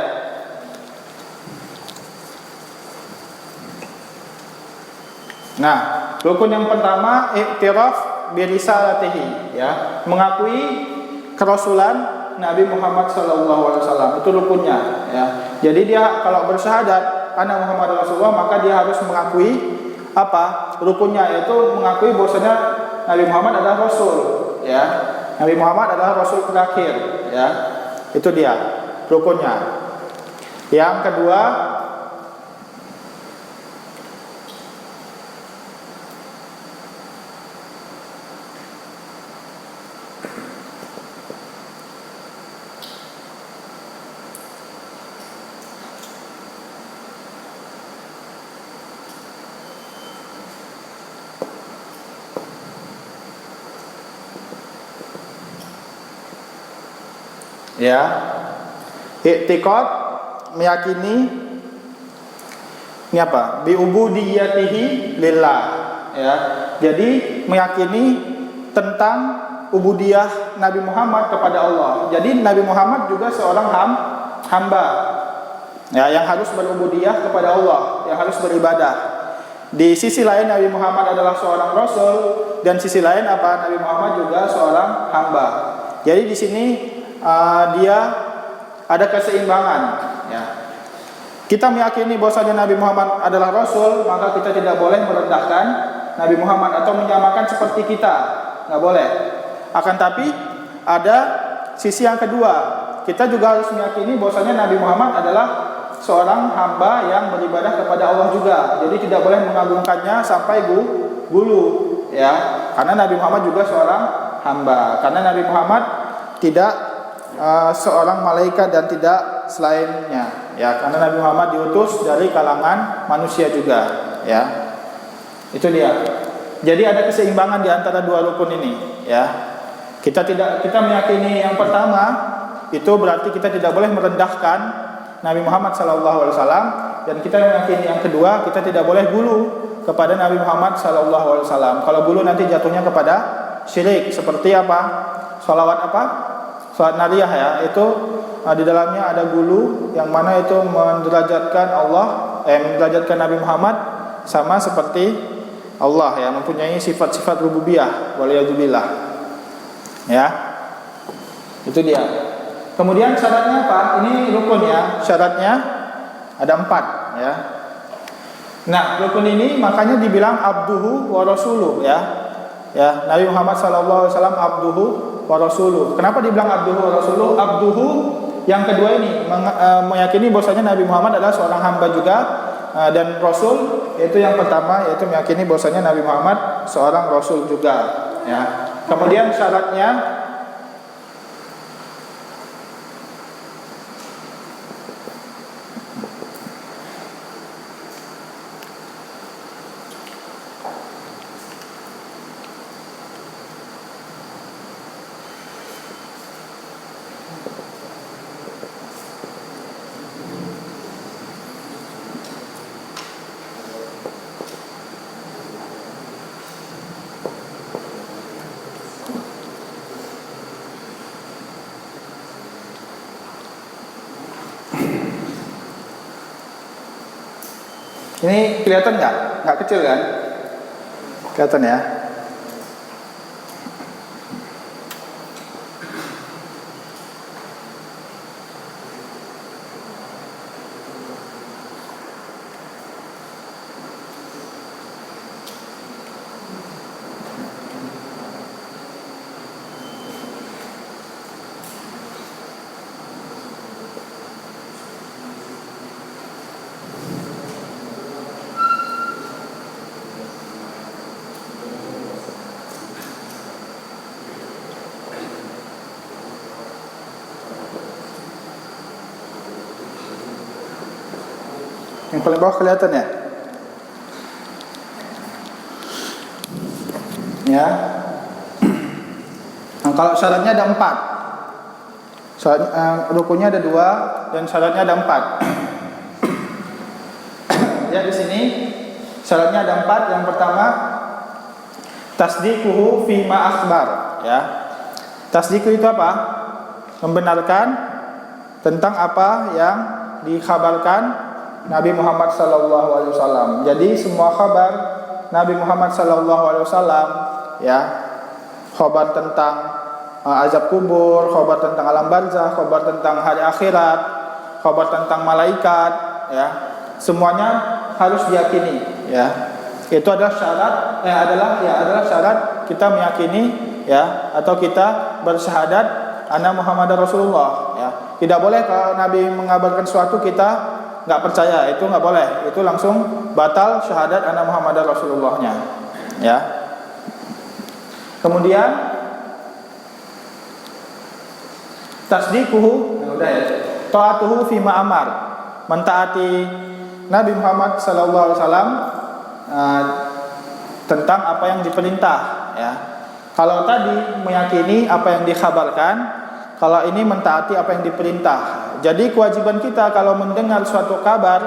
Nah, rukun yang pertama i'tiraf bi risalatihi, ya, mengakui kerasulan Nabi Muhammad SAW, itu rukunnya, ya. Jadi dia kalau bersyahadat anna Muhammad Rasulullah, maka dia harus mengakui apa? Rukunnya, yaitu mengakui bahwasanya Nabi Muhammad adalah rasul, ya. Nabi Muhammad adalah rasul terakhir, ya. Itu dia rukunnya. Yang kedua, ya, i'tiqad, meyakini ini apa? Bi ubudiyatihi lillah, ya. Jadi meyakini tentang ubudiyah Nabi Muhammad kepada Allah. Jadi Nabi Muhammad juga seorang hamba, ya, yang harus berubudiyah kepada Allah, yang harus beribadah. Di sisi lain Nabi Muhammad adalah seorang rasul, dan sisi lain apa? Nabi Muhammad juga seorang hamba. Jadi di sini dia ada keseimbangan, ya. Kita meyakini bahwasanya Nabi Muhammad adalah rasul, maka kita tidak boleh merendahkan Nabi Muhammad atau menyamakan seperti kita, nggak boleh. Akan tapi ada sisi yang kedua, kita juga harus meyakini bahwasanya Nabi Muhammad adalah seorang hamba yang beribadah kepada Allah juga. Jadi tidak boleh mengagungkannya sampai gulu, ya. Karena Nabi Muhammad juga seorang hamba. Karena Nabi Muhammad tidak seorang malaikat dan tidak selainnya, ya. Karena Nabi Muhammad diutus dari kalangan manusia juga, ya. Itu dia. Jadi ada keseimbangan di antara dua rukun ini, ya. Kita meyakini yang pertama itu berarti kita tidak boleh merendahkan Nabi Muhammad SAW, dan kita meyakini yang kedua kita tidak boleh gulu kepada Nabi Muhammad SAW. Kalau gulu nanti jatuhnya kepada syirik. Seperti apa? Sholawat apa? Salat nariyah, ya, itu di dalamnya ada gulu yang mana itu menderajatkan menderajatkan Nabi Muhammad sama seperti Allah, ya, mempunyai sifat-sifat rububiyah, waliyadzubillah, ya. Itu dia. Kemudian syaratnya apa? Ini rukun, ya. Syaratnya ada 4, ya. Nah, rukun ini makanya dibilang abduhu wa rasuluh, ya. Ya, Nabi Muhammad SAW abduhu wa rasuluh. Kenapa dibilang abduhu wa rasuluh? Abduhu yang kedua ini meyakini bahwasanya Nabi Muhammad adalah seorang hamba juga, dan rasul, yaitu yang pertama, yaitu meyakini bahwasanya Nabi Muhammad seorang rasul juga, ya. Kemudian syaratnya ini kelihatan nggak? Nggak kecil kan? Kelihatan, ya. Yang paling bawah kelihatan, ya? Ya. Nah, kalau syaratnya ada 4. Rukunnya ada 2 dan syaratnya ada 4. Ya, di sini syaratnya ada 4. Yang pertama, tasdiquhu fi ma akhbar, ya. Tasdiq itu apa? Membenarkan tentang apa yang dikhabarkan Nabi Muhammad SAW. Jadi semua kabar Nabi Muhammad SAW, ya, khabar tentang azab kubur, khabar tentang alam barzakh, khabar tentang hari akhirat, khabar tentang malaikat, ya, semuanya harus diyakini, ya. Itu adalah syarat, adalah syarat kita meyakini, ya, atau kita bersyahadat anna Muhammadar Rasulullah, ya. Tidak boleh kalau Nabi mengabarkan sesuatu kita nggak percaya, itu nggak boleh, itu langsung batal syahadat anna Muhammadar Rasulullahnya, ya. Kemudian tasdiquhu, udah ya, ta'atuhu fima amar, mentaati Nabi Muhammad SAW tentang apa yang diperintah, ya. Kalau tadi meyakini apa yang dikhabarkan, kalau ini mentaati apa yang diperintah. Jadi kewajiban kita kalau mendengar suatu kabar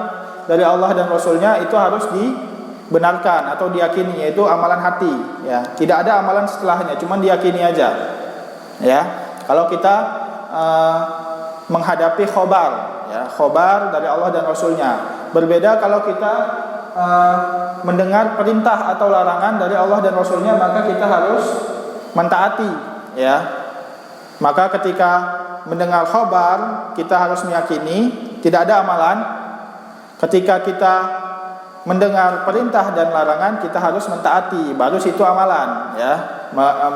dari Allah dan Rasulnya itu harus dibenarkan atau diyakini, yaitu amalan hati, ya. Tidak ada amalan setelahnya, cuma diyakini aja, ya. Kalau kita menghadapi khobar, ya, khobar dari Allah dan Rasulnya. Berbeda kalau kita mendengar perintah atau larangan dari Allah dan Rasulnya, maka kita harus mentaati, ya. Maka ketika mendengar khobar kita harus meyakini, tidak ada amalan. Ketika kita mendengar perintah dan larangan kita harus mentaati, baru situ amalan, ya.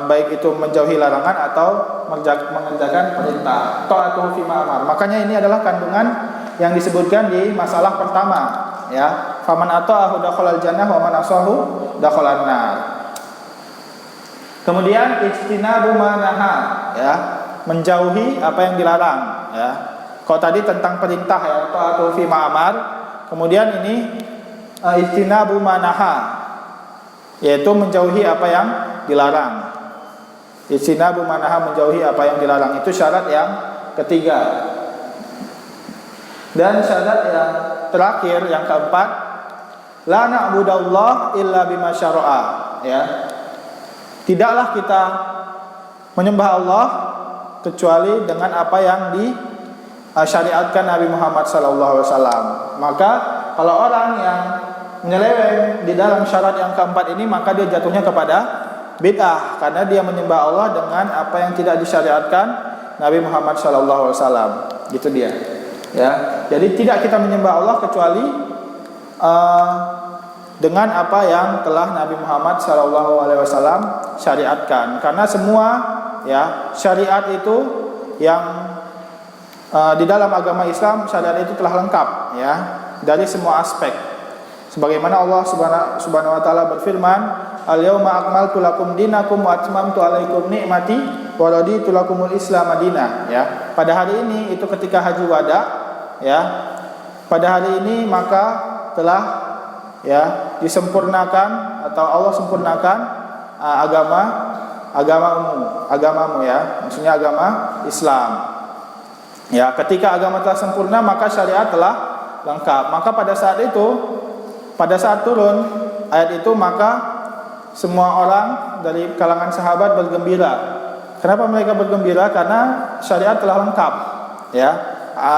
Baik itu menjauhi larangan atau mengerjakan perintah. Ta'atuhu fima amar. Makanya ini adalah kandungan yang disebutkan di masalah pertama, ya. Faman ata'ahu dakhalal jannah wa man asahu dakhalan nar. Kemudian ijtinabu ma naha, ya, menjauhi apa yang dilarang, ya. Kalau tadi tentang perintah, ya, ta'atuhu fima amar. Kemudian ini ijtinabu ma naha, yaitu menjauhi apa yang dilarang. Ijtinabu ma naha, menjauhi apa yang dilarang, itu syarat yang ketiga. Dan syarat yang terakhir, yang keempat, la na'budallah illa bima syara'a, ya. Tidaklah kita menyembah Allah kecuali dengan apa yang disyariatkan Nabi Muhammad SAW. Maka kalau orang yang menyeleweng di dalam syarat yang keempat ini, maka dia jatuhnya kepada bid'ah, karena dia menyembah Allah dengan apa yang tidak disyariatkan Nabi Muhammad SAW. Gitu dia. Ya, jadi tidak kita menyembah Allah kecuali dengan apa yang telah Nabi Muhammad SAW syariatkan. Karena semua, ya, syariat itu yang di dalam agama Islam, syariat itu telah lengkap, ya, dari semua aspek. Sebagaimana Allah Subhanahu wa taala berfirman, "Al-yauma akmaltu lakum dinakum wa atmamtu 'alaikum ni'mati wa raditu lakumul Islam madinah." Ya, pada hari ini itu ketika haji wada, ya. Pada hari ini maka telah, ya, disempurnakan atau Allah sempurnakan agamamu, ya. Maksudnya agama Islam. Ya, ketika agama telah sempurna maka syariat telah lengkap. Maka pada saat turun ayat itu, maka semua orang dari kalangan sahabat bergembira. Kenapa mereka bergembira? Karena syariat telah lengkap, ya.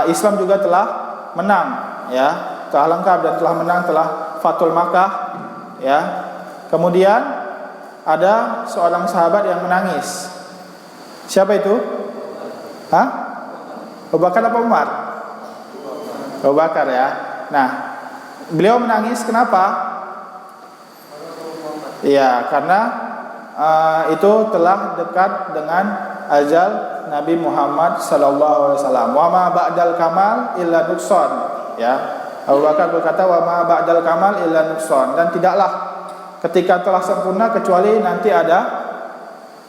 Islam juga telah menang, ya, telah lengkap dan telah menang, telah Fathul Makkah, ya. Kemudian ada seorang sahabat yang menangis. Siapa itu? Abu Bakar apa Umar? Abu Bakar, ya. Nah, beliau menangis kenapa? Iya, karena itu telah dekat dengan ajal Nabi Muhammad SAW. Wa ma ba'dal kamal illa nuqsan, ya. Abu Bakar berkata, wa ma ba'dal kamal illa nuqsan, dan tidaklah ketika telah sempurna kecuali nanti ada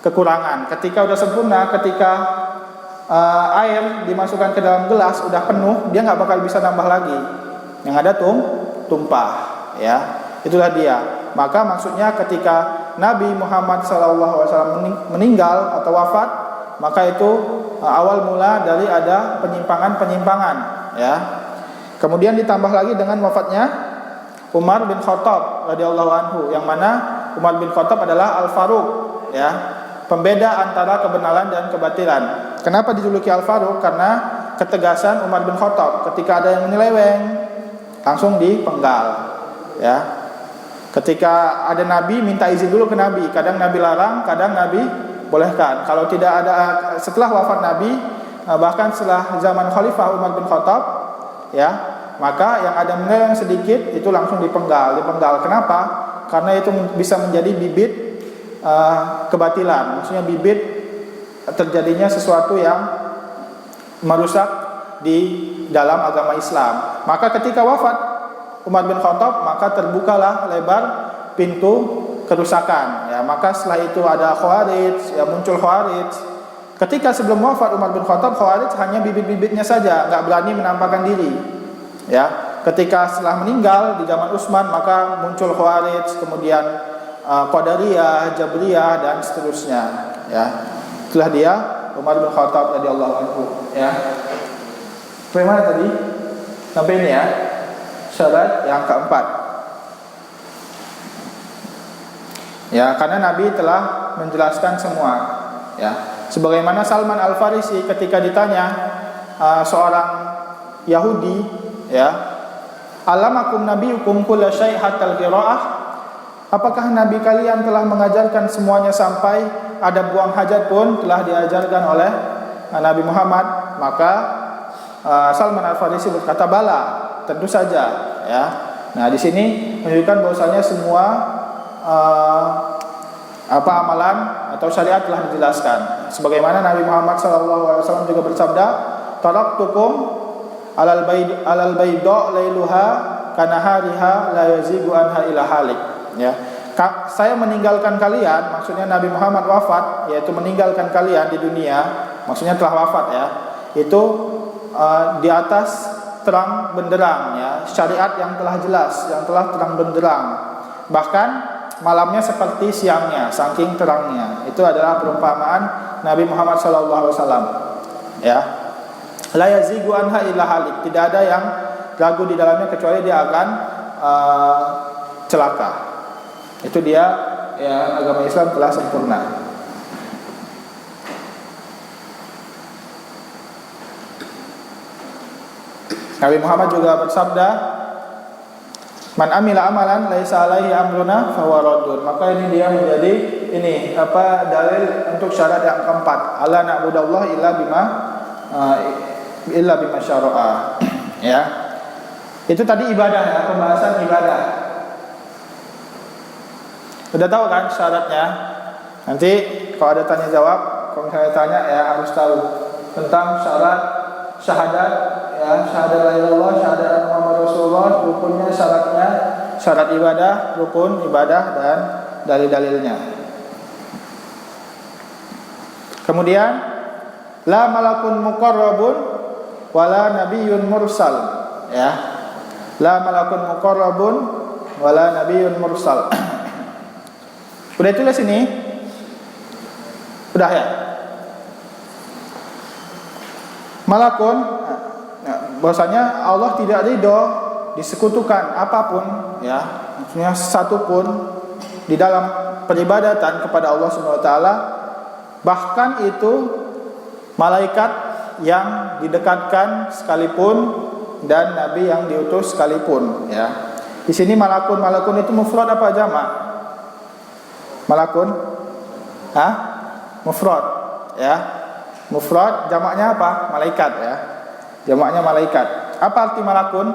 kekurangan. Ketika sudah sempurna, ketika air dimasukkan ke dalam gelas udah penuh, dia nggak bakal bisa nambah lagi. Yang ada tumpah, ya. Itulah dia. Maka maksudnya ketika Nabi Muhammad SAW meninggal atau wafat, maka itu awal mula dari ada penyimpangan, ya. Kemudian ditambah lagi dengan wafatnya Umar bin Khattab radhiyallahu anhu, yang mana Umar bin Khattab adalah Al-Faruq, ya, pembeda antara kebenaran dan kebatilan. Kenapa dijuluki Al-Faruq? Karena ketegasan Umar bin Khattab. Ketika ada yang menyeleweng, langsung dipenggal, ya. Ketika ada nabi minta izin dulu ke nabi, kadang nabi larang, kadang nabi bolehkan. Kalau tidak ada setelah wafat nabi, bahkan setelah zaman Khalifah Umar bin Khattab, ya, maka yang ada menelan sedikit itu langsung dipenggal. Kenapa? Karena itu bisa menjadi bibit kebatilan. Maksudnya bibit terjadinya sesuatu yang merusak di dalam agama Islam. Maka ketika wafat Umar bin Khattab, maka terbukalah lebar pintu kerusakan. Ya, maka setelah itu ada Khawarij, ya, muncul Khawarij. Ketika sebelum wafat Umar bin Khattab, Khawarij hanya bibit-bibitnya saja, nggak berani menampakkan diri. Ya, ketika setelah meninggal di zaman Utsman, maka muncul Khawarij, kemudian Qadariyah, Jabriyah dan seterusnya. Ya, itulah dia Umar bin Khattab radhiyallahu anhu. Ya, bagaimana tadi? Sampai ini ya. Syarat yang keempat. Ya, karena Nabi telah menjelaskan semua. Ya, sebagaimana Salman Al Farisi ketika ditanya seorang Yahudi, ya, alamakum nabiyukum kulla syai' hatta al-qiraah? Apakah Nabi kalian telah mengajarkan semuanya sampai ada buang hajat pun telah diajarkan oleh Nabi Muhammad? Maka Salman Al Farisi berkata, bala. Tentu saja, ya. Nah, di sini menunjukkan bahwasanya semua amalan atau syariat telah dijelaskan. Sebagaimana Nabi Muhammad SAW juga bersabda, taraktukum alal bayda lailuha kanahariha la yazigu anha ila halik. Ya. Saya meninggalkan kalian, maksudnya Nabi Muhammad wafat, yaitu meninggalkan kalian di dunia, maksudnya telah wafat, ya. Itu di atas terang benderang, ya, syariat yang telah jelas, yang telah terang benderang. Bahkan malamnya seperti siangnya, saking terangnya. Itu adalah perumpamaan Nabi Muhammad SAW. Ya, la yazigu anha illa halik. Tidak ada yang ragu di dalamnya kecuali dia akan celaka. Itu dia, ya, agama Islam telah sempurna. Nabi Muhammad juga bersabda, man amila amalan laisa alaihi amruna fahuwa raddun. Maka ini dia menjadi dalil untuk syarat yang keempat, alla na'budallaha illa bima syara'a. Ya. Itu tadi ibadah, ya, pembahasan ibadah. Sudah tahu kan syaratnya? Nanti kalau ada tanya jawab, kalau misalnya tanya, ya, harus tahu tentang syarat syahadat, ya, syahadat la ilaha illallah, syahadat Muhammad Rasulullah, rukunnya, syaratnya, syarat ibadah, rukun ibadah dan dalil-dalilnya. Kemudian la malakun muqarrabun wala nabiyyun mursal, ya. La malakun muqarrabun wala nabiyyun mursal. Udah tulis ini? Udah, ya. Malakun, bahwasanya Allah tidak ridho disekutukan apapun, ya, maksudnya satu pun di dalam peribadatan kepada Allah Subhanahu wa taala, bahkan itu malaikat yang didekatkan sekalipun dan nabi yang diutus sekalipun, ya. Di sini malakun itu mufrad apa jamak? Malakun? Mufrad, ya. Mufrad jamaknya apa? Malaikat, ya. Jamaknya malaikat. Apa arti malakun?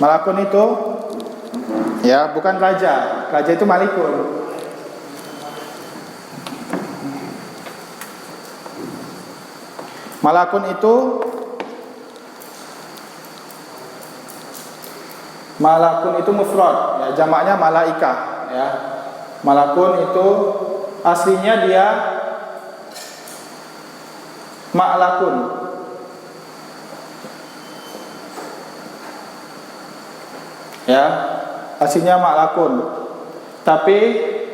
Malakun itu, ya, bukan raja. Raja itu malikun. Malakun itu mufrad, ya, jamaknya malaikah, ya. Malakun itu aslinya dia ma'lakun. Ya, aslinya ma'lakun. Tapi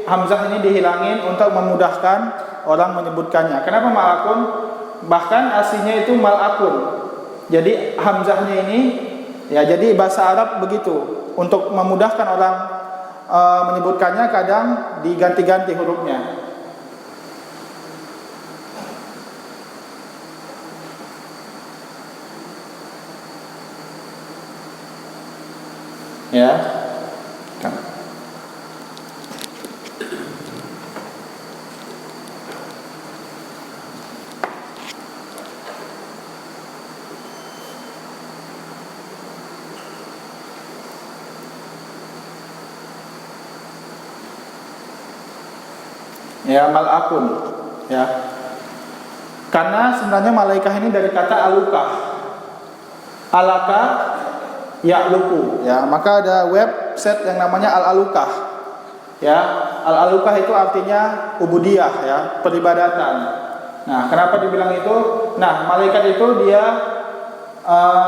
hamzah ini dihilangin untuk memudahkan orang menyebutkannya. Kenapa ma'lakun? Bahkan aslinya itu mal'akun. Jadi hamzahnya ini, ya, jadi bahasa Arab begitu. Untuk memudahkan orang menyebutkannya kadang diganti-ganti hurufnya. Ya. Ya, malakun, ya. Karena sebenarnya malaikah ini dari kata alukah. Alaka ya'luku, ya. Maka ada website yang namanya Al-Alukah. Ya, Al-Alukah itu artinya ubudiyah, ya, peribadatan. Nah, kenapa dibilang itu? Nah, malaikat itu dia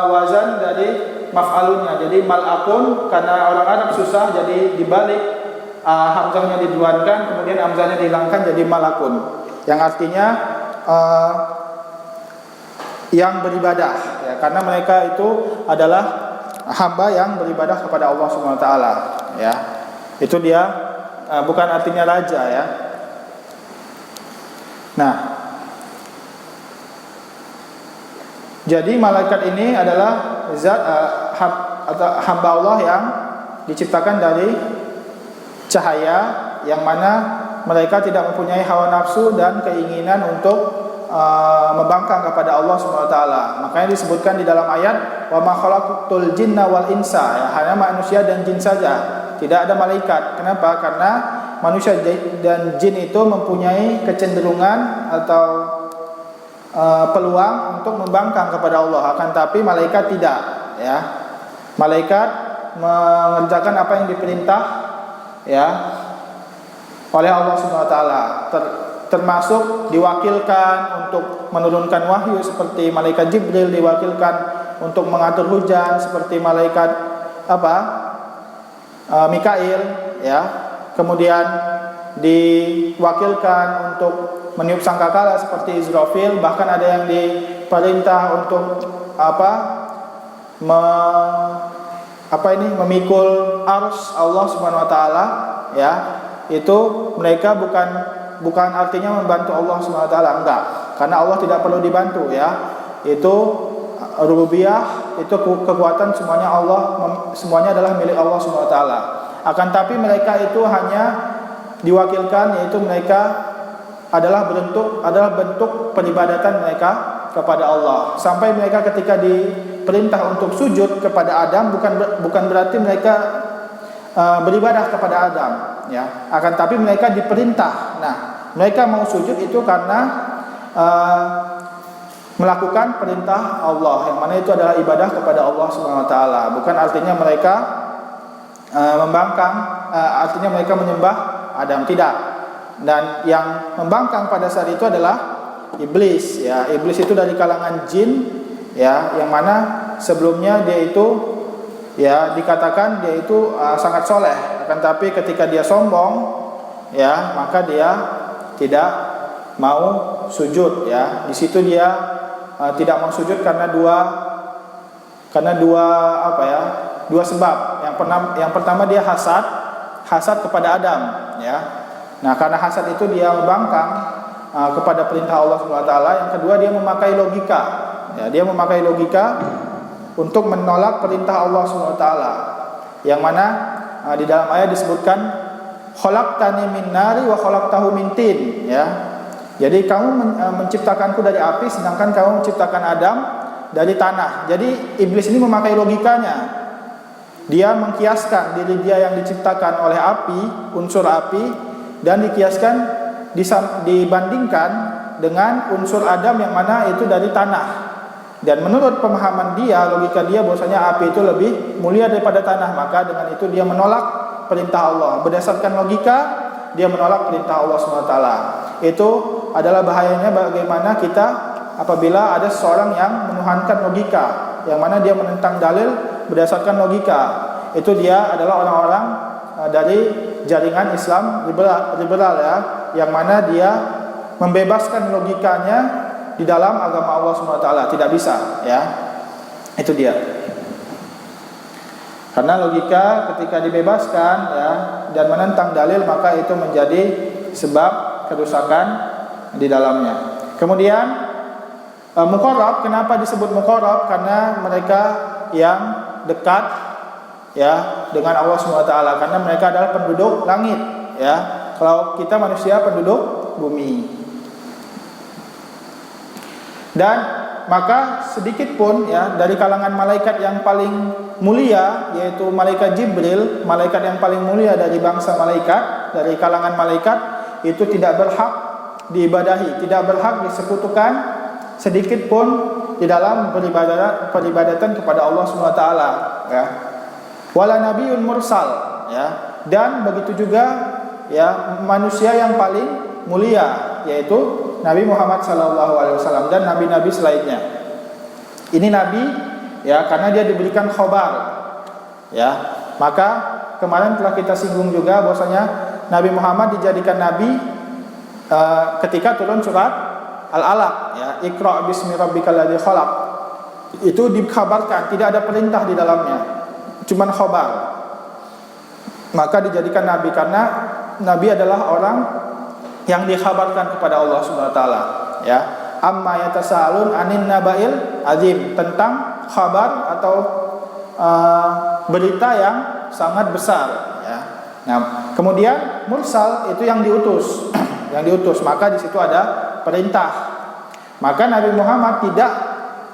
wazan dari maf'alunnya. Jadi malakun karena orang Arab susah, jadi dibalik hamzahnya diduankan, kemudian hamzahnya dihilangkan jadi malakun, yang artinya yang beribadah, ya, karena mereka itu adalah hamba yang beribadah kepada Allah Subhanahu wa taala, ya. Itu dia bukan artinya raja, ya. Nah, jadi malaikat ini adalah zat atau hamba Allah yang diciptakan dari cahaya, yang mana mereka tidak mempunyai hawa nafsu dan keinginan untuk membangkang kepada Allah Subhanahu wa taala. Makanya disebutkan di dalam ayat wa ma khalaqtul jinna wal insa, ya, hanya manusia dan jin saja, tidak ada malaikat. Kenapa? Karena manusia dan jin itu mempunyai kecenderungan atau peluang untuk membangkang kepada Allah, akan tapi malaikat tidak, ya. Malaikat mengerjakan apa yang diperintah, ya, oleh Allah Subhanahu wa taala, termasuk diwakilkan untuk menurunkan wahyu seperti malaikat Jibril, diwakilkan untuk mengatur hujan seperti malaikat Mikail, ya. Kemudian diwakilkan untuk meniup sangkakala seperti Israfil, bahkan ada yang diperintah untuk memikul arus Allah Subhanahu wa taala, ya. Itu mereka bukan artinya membantu Allah Subhanahu wa taala, enggak. Karena Allah tidak perlu dibantu, ya. Itu rububiyah, itu kekuatan semuanya adalah milik Allah Subhanahu wa taala. Akan tapi mereka itu hanya diwakilkan, yaitu mereka adalah bentuk peribadatan mereka kepada Allah. Sampai mereka ketika diperintah untuk sujud kepada Adam, bukan berarti mereka beribadah kepada Adam, ya. Akan tapi mereka diperintah. Nah, mereka mau sujud itu karena melakukan perintah Allah, yang mana itu adalah ibadah kepada Allah Subhanahu wa taala. Bukan artinya mereka membangkang, artinya mereka menyembah Adam, tidak. Dan yang membangkang pada saat itu adalah iblis, ya. Iblis itu dari kalangan jin, ya, yang mana sebelumnya dia itu, ya, dikatakan dia itu sangat soleh. Akan tapi ketika dia sombong, ya, maka dia tidak mau sujud, ya. Di situ dia tidak mau sujud karena dua sebab. Yang pertama dia hasad kepada Adam, ya. Nah, karena hasad itu dia membangkang kepada perintah Allah Subhanahu wa taala. Yang kedua dia memakai logika, ya. Dia memakai logika untuk menolak perintah Allah Subhanahu wa taala. Yang mana di dalam ayat disebutkan khalaqtani min nari wa khalaqtahu min tin, ya. Jadi kamu menciptakanku dari api, sedangkan kamu menciptakan Adam dari tanah. Jadi iblis ini memakai logikanya. Dia mengkiaskan diri dia yang diciptakan oleh api, unsur api, dan dikiaskan dibandingkan dengan unsur Adam yang mana itu dari tanah. Dan menurut pemahaman dia, logika dia, bahwasanya api itu lebih mulia daripada tanah. Maka dengan itu dia menolak perintah Allah. Berdasarkan logika, dia menolak perintah Allah SWT. Itu adalah bahayanya bagaimana kita apabila ada seseorang yang menuhankan logika, yang mana dia menentang dalil berdasarkan logika. Itu dia adalah orang-orang dari jaringan Islam liberal, ya, yang mana dia membebaskan logikanya di dalam agama Allah SWT. Tidak bisa, ya. Itu dia. Karena logika ketika dibebaskan, ya, dan menentang dalil, maka itu menjadi sebab kerusakan di dalamnya. Kemudian muqarrab, kenapa disebut muqarrab? Karena mereka yang dekat ya dengan Allah SWT, karena mereka adalah penduduk langit, ya. Kalau kita manusia penduduk bumi. Dan maka sedikit pun ya dari kalangan malaikat yang paling mulia, yaitu malaikat Jibril, malaikat yang paling mulia dari bangsa malaikat, dari kalangan malaikat, itu tidak berhak diibadahi, tidak berhak disekutukan sedikit pun di dalam peribadatan kepada Allah SWT, ya. Wala nabiyyun mursal, ya. Dan begitu juga ya manusia yang paling mulia, yaitu Nabi Muhammad SAW dan nabi-nabi selainnya. Ini nabi, ya, karena dia diberikan khobar, ya. Maka kemarin telah kita singgung juga bahwasanya Nabi Muhammad dijadikan nabi ketika turun surat Al-Alaq, ya, Iqra bismi rabbikal ladzi khalaq. Itu dikabarkan, tidak ada perintah di dalamnya, cuman khobar. Maka dijadikan nabi karena nabi adalah orang yang dikhabarkan kepada Allah Subhanahu wa taala, ya. Amma yatasaalun anin nabail azim, tentang kabar atau berita yang sangat besar, ya. Nah, kemudian mursal itu yang diutus, yang diutus, maka di situ ada perintah. Maka Nabi Muhammad tidak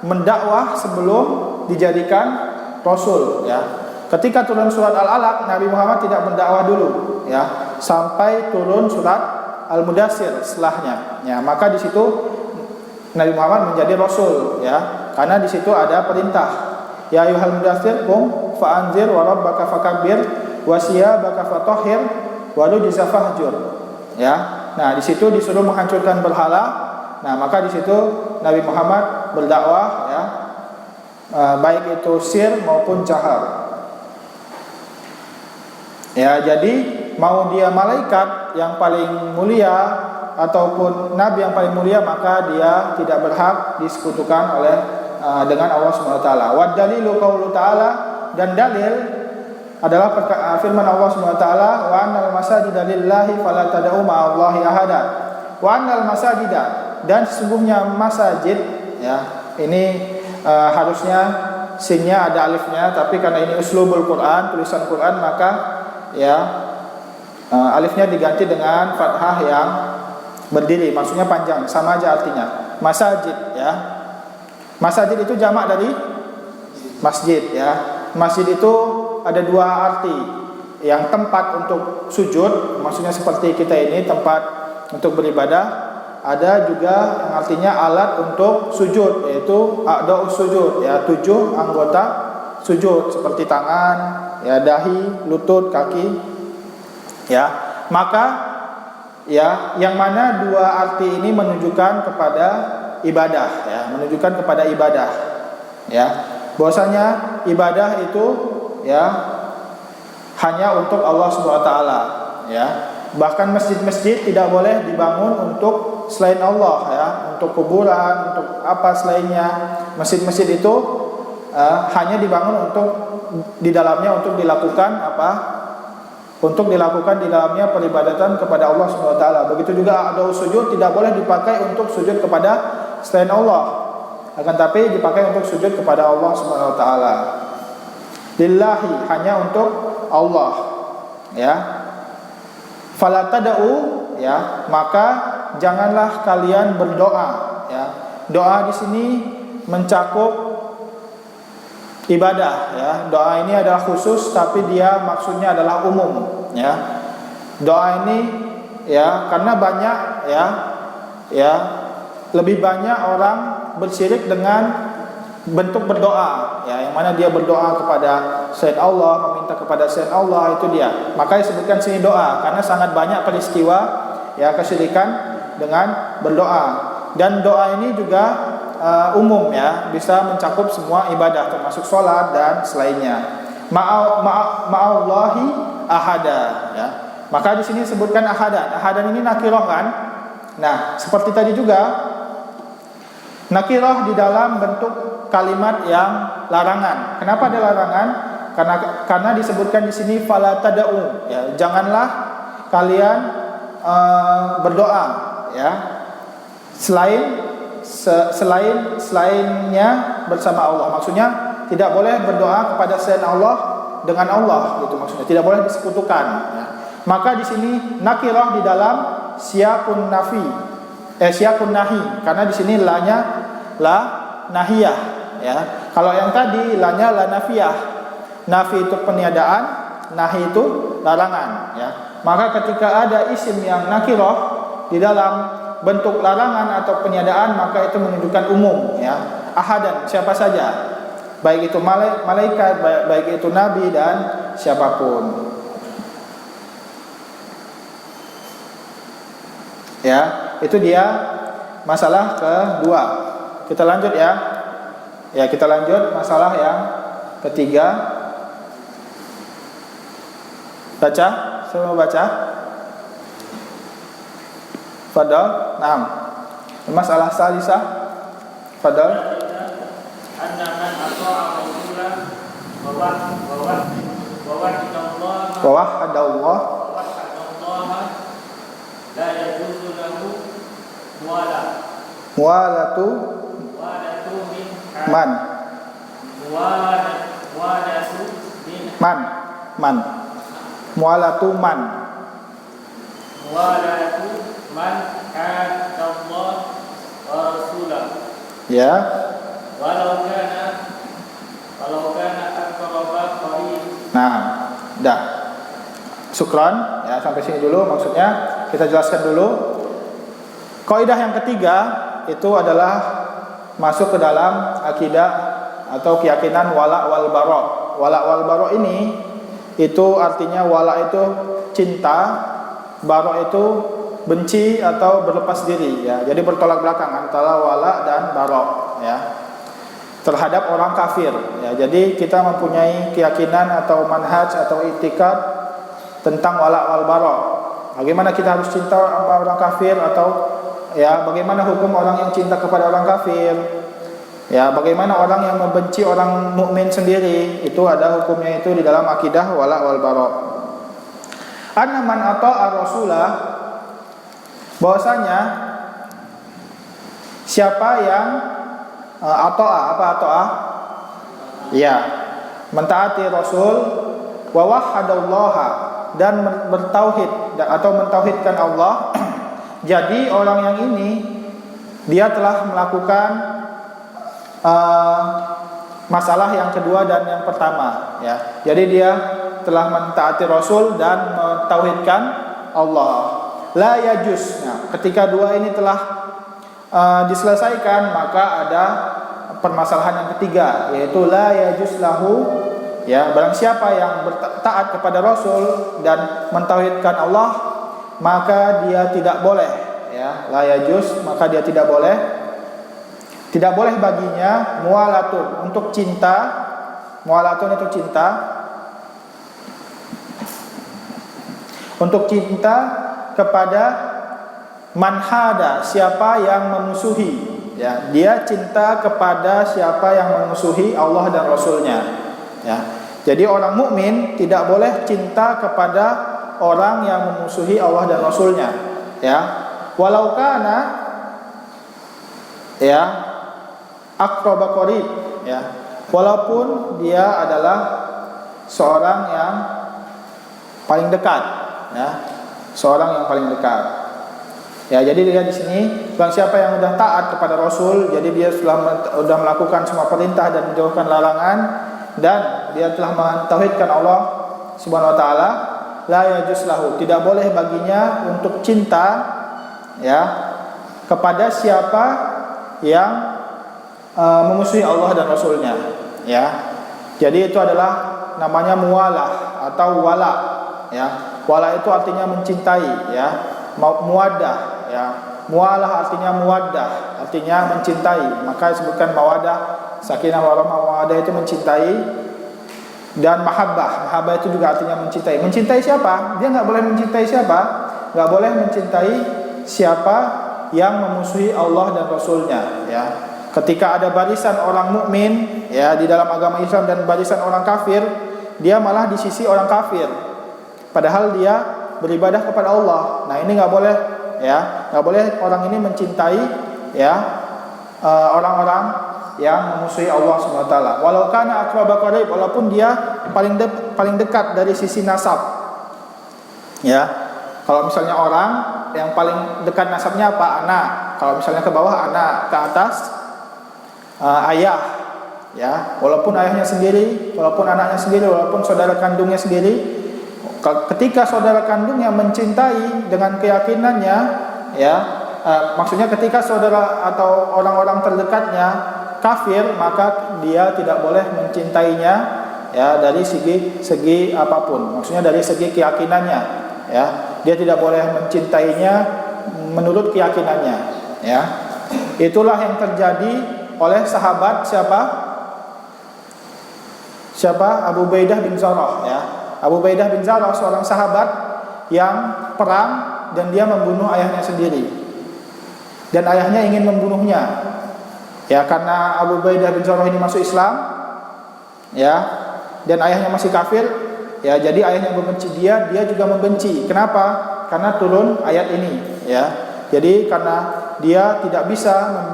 mendakwah sebelum dijadikan rasul, ya. Ketika turun surat Al-Alaq, Nabi Muhammad tidak mendakwah dulu, ya, sampai turun surat Al-Mudaththir setelahnya, ya. Maka di situ Nabi Muhammad menjadi rasul, ya, karena di situ ada perintah, ya ayyuhal mudaththir qum fa'anzir wa rabbaka fakabbir wa siyabaka fatahhir wa rujza fahjur, ya. Nah, di situ disuruh menghancurkan berhala. Nah, maka di situ Nabi Muhammad berdakwah, ya, baik itu sir maupun jahar. Ya, jadi mau dia malaikat yang paling mulia ataupun nabi yang paling mulia, maka dia tidak berhak disekutukan oleh dengan Allah Subhanahu wa taala. Wa dalilu qaulu ta'ala, dan dalil adalah firman Allah Subhanahu wa taala, wa annal masajida lillahi fala tad'u ma'allahi ahada. Wa annal masajida, dan sesungguhnya masajid, ya. Ini harusnya sinnya ada alifnya, tapi karena ini uslubul Quran, tulisan Quran, maka ya alifnya diganti dengan fathah yang berdiri, maksudnya panjang, sama aja artinya. Masajid, ya. Masajid itu jamak dari masjid, ya. Masjid itu ada dua arti. Yang tempat untuk sujud, maksudnya seperti kita ini tempat untuk beribadah. Ada juga yang artinya alat untuk sujud, yaitu a'dha'us sujud, ya, 7 anggota sujud seperti tangan, ya, dahi, lutut, kaki, ya. Maka ya yang mana dua arti ini menunjukkan kepada ibadah, ya, menunjukkan kepada ibadah, ya. Bahwasanya ibadah itu, ya, hanya untuk Allah Subhanahu wa taala, ya. Bahkan masjid-masjid tidak boleh dibangun untuk selain Allah, ya, untuk kuburan, untuk apa selainnya. Masjid-masjid itu hanya dibangun untuk di dalamnya untuk dilakukan apa? Untuk dilakukan di dalamnya peribadatan kepada Allah Subhanahu wa taala. Begitu juga doa sujud tidak boleh dipakai untuk sujud kepada selain Allah, akan tapi dipakai untuk sujud kepada Allah Subhanahu wa taala. Lillahi, hanya untuk Allah, ya. Fala tad'u, ya, maka janganlah kalian berdoa, ya. Doa di sini mencakup ibadah, ya. Doa ini adalah khusus, tapi dia maksudnya adalah umum, ya. Doa ini, ya, karena banyak, ya, lebih banyak orang bersyirik dengan bentuk berdoa, ya, yang mana dia berdoa kepada selain Allah, meminta kepada selain Allah, itu dia. Maka disebutkan sini doa karena sangat banyak peristiwa, ya, kesyirikan dengan berdoa. Dan doa ini juga umum, ya, bisa mencakup semua ibadah termasuk sholat dan selainnya. Ma'allahi ahada, ya. Maka di sini disebutkan ahadan. Ahadan ini nakirah, kan? Nah, seperti tadi juga nakirah di dalam bentuk kalimat yang larangan. Kenapa ada larangan? Karena disebutkan di sini fala tad'u, ya, janganlah kalian berdoa, ya, selainnya bersama Allah. Maksudnya tidak boleh berdoa kepada selain Allah dengan Allah, gitu maksudnya. Tidak boleh disekutukan. Ya. Maka di sini nakirah di dalam siyaqun nafi, siyaqun nahi, karena di sini la-nya la nahiyah. Ya. Kalau yang tadi la-nya la nafiyah. Nafi itu peniadaan, nahi itu larangan. Ya. Maka ketika ada isim yang nakirah di dalam bentuk larangan atau peniadaan, maka itu menunjukkan umum, ya, ahadan, siapa saja, baik itu malaikat, baik itu nabi dan siapapun. Ya, itu dia masalah kedua. Kita lanjut ya. Ya, kita lanjut masalah yang ketiga. Baca, semua baca. Fadal, naam. Masalah salisah. Fadal. Annaman ata'a rasulah wa wahadallah la yajuzu lahu muwalatu min man muwalatu min man muwalatu man hadallah wa rasulah, ya, walau kana aqraba qarib. nah, dah. Syukran, ya, sampai sini dulu maksudnya. Kita jelaskan dulu. Kaidah yang ketiga itu adalah masuk ke dalam akidah atau keyakinan wala wal bara. Wala wal bara ini itu artinya wala itu cinta, bara itu benci atau berlepas diri, ya. Jadi bertolak belakang antara wala dan bara, ya, terhadap orang kafir, ya. Jadi kita mempunyai keyakinan atau manhaj atau i'tikad tentang wala wal bara. Bagaimana kita harus cinta orang kafir, atau ya bagaimana hukum orang yang cinta kepada orang kafir, ya bagaimana orang yang membenci orang mukmin sendiri, itu ada hukumnya itu di dalam akidah wala wal bara. Anna man ata'a rasulah, bahwasanya siapa yang ata'a, apa ata'a? Ya, mentaati Rasul, wa wahadallaha, dan bertauhid atau mentauhidkan Allah. Jadi orang yang ini dia telah melakukan masalah yang kedua dan yang pertama, ya. Jadi dia telah mentaati Rasul dan mentauhidkan Allah. La yajuz. Nah, ketika dua ini telah diselesaikan, maka ada permasalahan yang ketiga, yaitu la yajuz lahu, ya, barang siapa yang taat kepada Rasul dan mentauhidkan Allah, maka dia tidak boleh, ya, la yajuz, maka dia tidak boleh baginya mualatun, untuk cinta. Mualatun itu cinta, untuk cinta kepada manhada, siapa yang memusuhi, ya, dia cinta kepada siapa yang memusuhi Allah dan Rasulnya, ya. Jadi orang mukmin tidak boleh cinta kepada orang yang memusuhi Allah dan Rasulnya, ya, walau kana, ya, aqraba qarib, ya, walaupun dia adalah seorang yang paling dekat, ya, seorang yang paling dekat, ya. Jadi dia di sini, bang siapa yang sudah taat kepada Rasul, jadi dia sudah melakukan semua perintah dan menjauhkan larangan, dan dia telah mentauhidkan Allah Subhanahu wa taala, la yajuz lahu, tidak boleh baginya untuk cinta, ya, kepada siapa yang memusuhi Allah dan Rasulnya, ya. Jadi itu adalah namanya muwalah atau wala, ya. Wala itu artinya mencintai, ya. Muwaddah, ya. Muwalah artinya muwaddah, artinya mencintai. Maka disebutkan mawaddah, sakinah warahmah. Mawaddah itu mencintai, dan mahabbah. Mahabbah itu juga artinya mencintai. Mencintai siapa? Dia nggak boleh mencintai siapa? Nggak boleh mencintai siapa yang memusuhi Allah dan Rasulnya, ya. Ketika ada barisan orang mukmin, ya, di dalam agama Islam dan barisan orang kafir, dia malah di sisi orang kafir, padahal dia beribadah kepada Allah. Nah, ini nggak boleh, ya, nggak boleh orang ini mencintai, ya, orang-orang yang memusuhi Allah Subhanahu wa taala. Walau kana aqraba qarib, walaupun dia paling dekat dari sisi nasab. Ya. Kalau misalnya orang yang paling dekat nasabnya apa? Anak. Kalau misalnya ke bawah anak, ke atas ayah. Ya, walaupun ayahnya sendiri, walaupun anaknya sendiri, walaupun saudara kandungnya sendiri, ketika saudara kandungnya mencintai dengan keyakinannya, ya, maksudnya ketika saudara atau orang-orang terdekatnya kafir, maka dia tidak boleh mencintainya, ya, dari segi apapun. Maksudnya dari segi keyakinannya, ya, dia tidak boleh mencintainya menurut keyakinannya, ya. Itulah yang terjadi oleh sahabat siapa? Abu Ubaidah bin Jarrah, ya. Abu Ubaidah bin Jarrah seorang sahabat yang perang dan dia membunuh ayahnya sendiri. Dan ayahnya ingin membunuhnya. Ya, karena Abu Ubaidah bin Jarrah ini masuk Islam, ya, dan ayahnya masih kafir, ya, jadi ayahnya membenci dia juga membenci. Kenapa? Karena turun ayat ini, ya. Jadi karena dia tidak bisa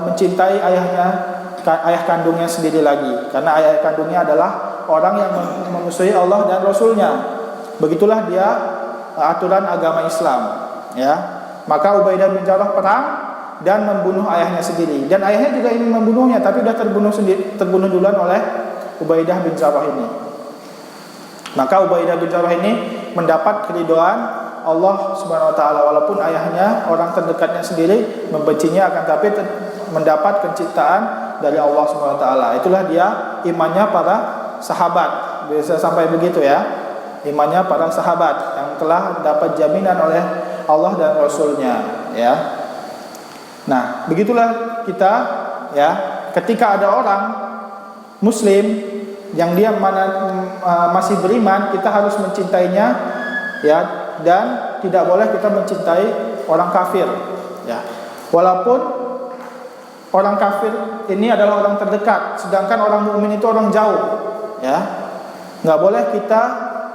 mencintai ayah kandungnya sendiri lagi, karena ayah kandungnya adalah orang yang memusuhi Allah dan Rasulnya. Begitulah dia aturan agama Islam, ya. Maka Ubaidah bin Jarrah perang dan membunuh ayahnya sendiri, dan ayahnya juga ingin membunuhnya, tapi sudah terbunuh duluan oleh Ubaidah bin Jarrah ini. Maka Ubaidah bin Jarrah ini mendapat keridhaan Allah Subhanahu wa taala, walaupun ayahnya, orang terdekatnya sendiri membencinya, akan tapi mendapat kecintaan dari Allah Subhanahu wa taala. Itulah dia imannya para sahabat. Bisa sampai begitu, ya. Imannya para sahabat yang telah dapat jaminan oleh Allah dan Rasulnya, ya. Nah, begitulah kita, ya. Ketika ada orang Muslim yang dia masih beriman, kita harus mencintainya, ya, dan tidak boleh kita mencintai orang kafir, ya. Walaupun orang kafir ini adalah orang terdekat, sedangkan orang mukmin itu orang jauh, ya. Nggak boleh kita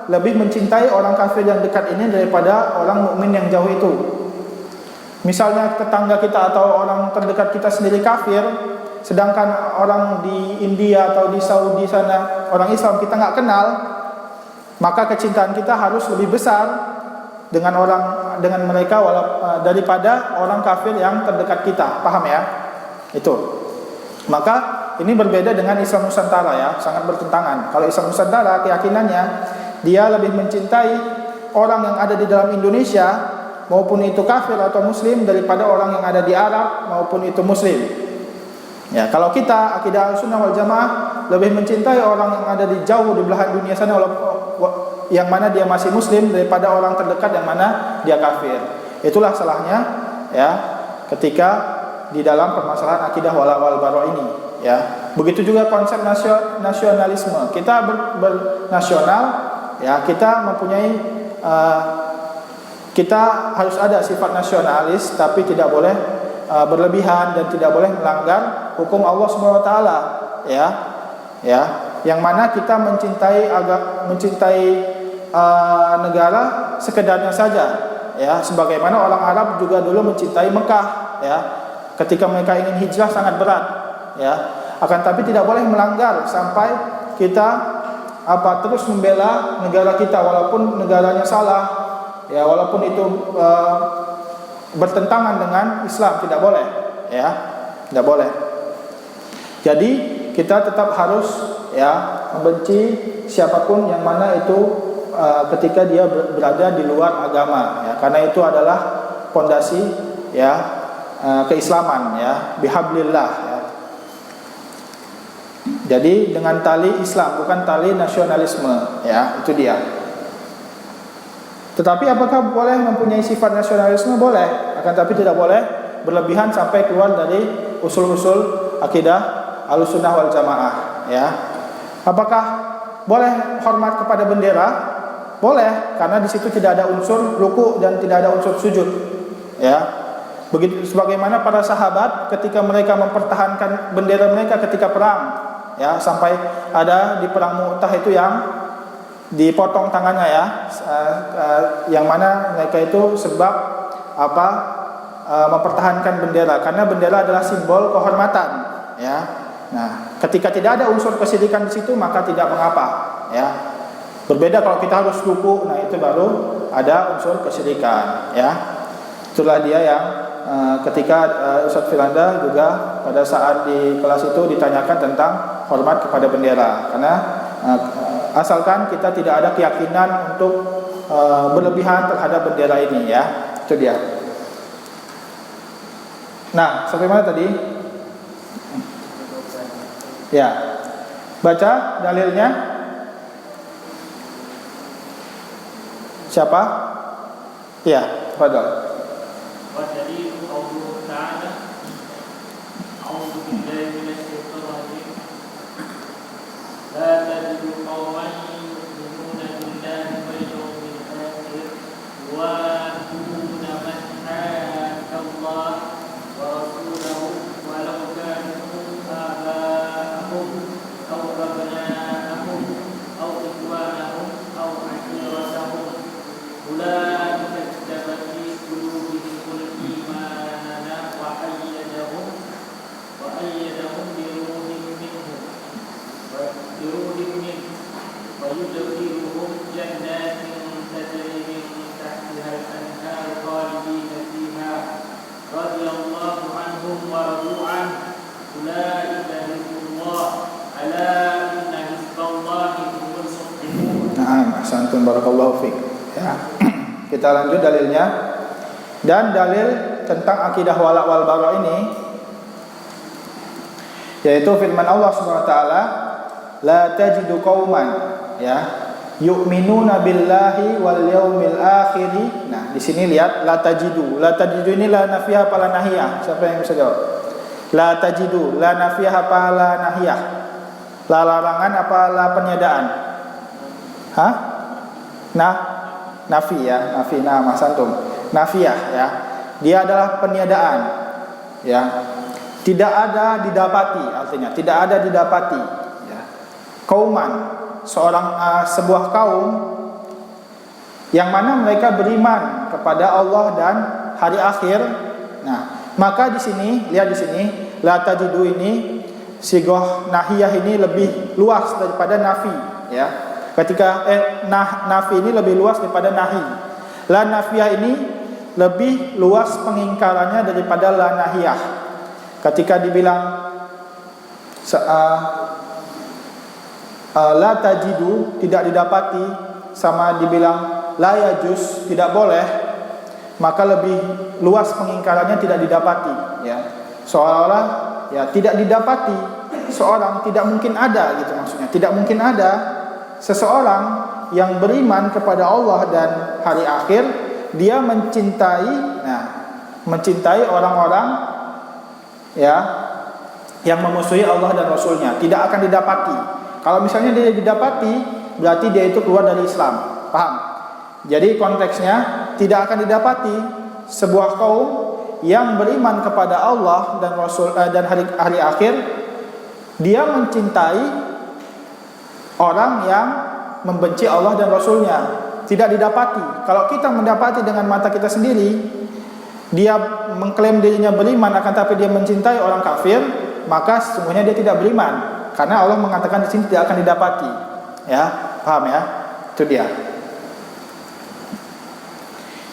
lebih mencintai orang kafir yang dekat ini daripada orang mukmin yang jauh itu. Misalnya tetangga kita atau orang terdekat kita sendiri kafir, sedangkan orang di India atau di Saudi sana orang Islam kita nggak kenal, maka kecintaan kita harus lebih besar dengan mereka daripada orang kafir yang terdekat kita. Paham, ya? Itu. Maka ini berbeda dengan Islam Nusantara, ya, sangat bertentangan. Kalau Islam Nusantara keyakinannya dia lebih mencintai orang yang ada di dalam Indonesia, maupun itu kafir atau muslim, daripada orang yang ada di Arab maupun itu muslim. Ya, kalau kita akidah Ahlussunnah wal Jamaah lebih mencintai orang yang ada di jauh di belahan dunia sana, yang mana dia masih muslim, daripada orang terdekat yang mana dia kafir. Itulah salahnya, ya, ketika di dalam permasalahan akidah wala wal bara ini, ya. Begitu juga konsep nasionalisme. Kita bernasional, ya, kita mempunyai kita harus ada sifat nasionalis, tapi tidak boleh berlebihan dan tidak boleh melanggar hukum Allah Subhanahu wa taala, ya. Ya, yang mana kita mencintai negara sekedarnya saja, ya, sebagaimana orang Arab juga dulu mencintai Mekah, ya. Ketika mereka ingin hijrah sangat berat, ya. Akan tapi tidak boleh melanggar sampai kita terus membela negara kita walaupun negaranya salah, ya, walaupun itu bertentangan dengan Islam, tidak boleh, ya. Tidak boleh. Jadi kita tetap harus, ya, membenci siapapun yang mana itu ketika dia berada di luar agama, ya, karena itu adalah fondasi, ya, keislaman, ya, bihablillah, ya. Jadi dengan tali Islam, bukan tali nasionalisme, ya, itu dia. Tetapi apakah boleh mempunyai sifat nasionalisme? Boleh, akan tapi tidak boleh berlebihan sampai keluar dari usul-usul akidah Ahlussunnah wal Jamaah, ya. Apakah boleh hormat kepada bendera? Boleh, karena di situ tidak ada unsur ruku dan tidak ada unsur sujud, ya. Begitu sebagaimana para sahabat ketika mereka mempertahankan bendera mereka ketika perang, ya, sampai ada di perang Mu'tah itu yang dipotong tangannya, ya, yang mana mereka itu sebab mempertahankan bendera, karena bendera adalah simbol kehormatan, ya. Nah, ketika tidak ada unsur kesyirikan di situ, maka tidak mengapa, ya. Berbeda kalau kita harus ruku, nah itu baru ada unsur kesyirikan, ya. Itulah dia yang ketika Ustadz Firanda juga pada saat di kelas itu ditanyakan tentang hormat kepada bendera, karena asalkan kita tidak ada keyakinan untuk berlebihan terhadap bendera ini, ya. Itu dia. Nah, sampai mana tadi? Ya. Baca dalilnya. Siapa? Ya, tafadhol. والدليل قوله تعالى أعوذ بالله من الشيطان الرجيم لا تجد قوما يؤمنون بالله واليوم الآخر يوادون من حاد الله ورسوله ولو كانوا آباءهم أو أبناءهم أو إخوانهم أو عشيرتهم أولئك كتب في قلوبهم الإيمان وأيدهم بروح منه ويدخلهم جنات تجري من تحتها الأنهار خالدين فيها رضي الله عنهم ورضوا عنه أولئك حزب الله ألا إن حزب الله هم المفلحون. Nah, ahsantum barakallahu fiik. Ya. Kita lanjut dalilnya. Dan dalil tentang akidah wala wal bara ini yaitu firman Allah Subhanahu wa taala, la tajidu qauman, ya, yu'minuna billahi wal yaumil akhir. Nah, di sini lihat la tajidu. La tajidu ini la nafiyah apa la nahiyah? Siapa yang bisa jawab? La tajidu, la nafiyah apa la nahiyah? La larangan apa la peniadaan? Hah? Nah, nafi ya, nafi. Nah, Mas Antum. Nafiyah ya. Dia adalah peniadaan. Ya. Tidak ada didapati, artinya tidak ada didapati, ya. Kauman, sebuah kaum yang mana mereka beriman kepada Allah dan hari akhir. Nah, maka di sini, lihat di sini, la tajidu ini sigoh nahiyah ini lebih luas daripada nafi, ya. Ketika nafi ini lebih luas daripada nahi. La nafiyah ini lebih luas pengingkarannya daripada la nahiyah. Ketika dibilang la tajidu tidak didapati, sama dibilang la yajuz tidak boleh, maka lebih luas pengingkarannya tidak didapati, ya. Seolah-olah ya tidak didapati seorang, tidak mungkin ada gitu maksudnya. Tidak mungkin ada seseorang yang beriman kepada Allah dan hari akhir, dia mencintai orang-orang, ya, yang memusuhi Allah dan Rasulnya. Tidak akan didapati. Kalau misalnya dia didapati, berarti dia itu keluar dari Islam. Paham? Jadi konteksnya tidak akan didapati sebuah kaum yang beriman kepada Allah dan Rasul dan hari akhir, dia mencintai orang yang membenci Allah dan Rasulnya. Tidak didapati. Kalau kita mendapati dengan mata kita sendiri, dia mengklaim dirinya beriman akan tapi dia mencintai orang kafir, maka sesungguhnya dia tidak beriman, karena Allah mengatakan di sini tidak akan didapati. Ya, paham ya? Itu dia.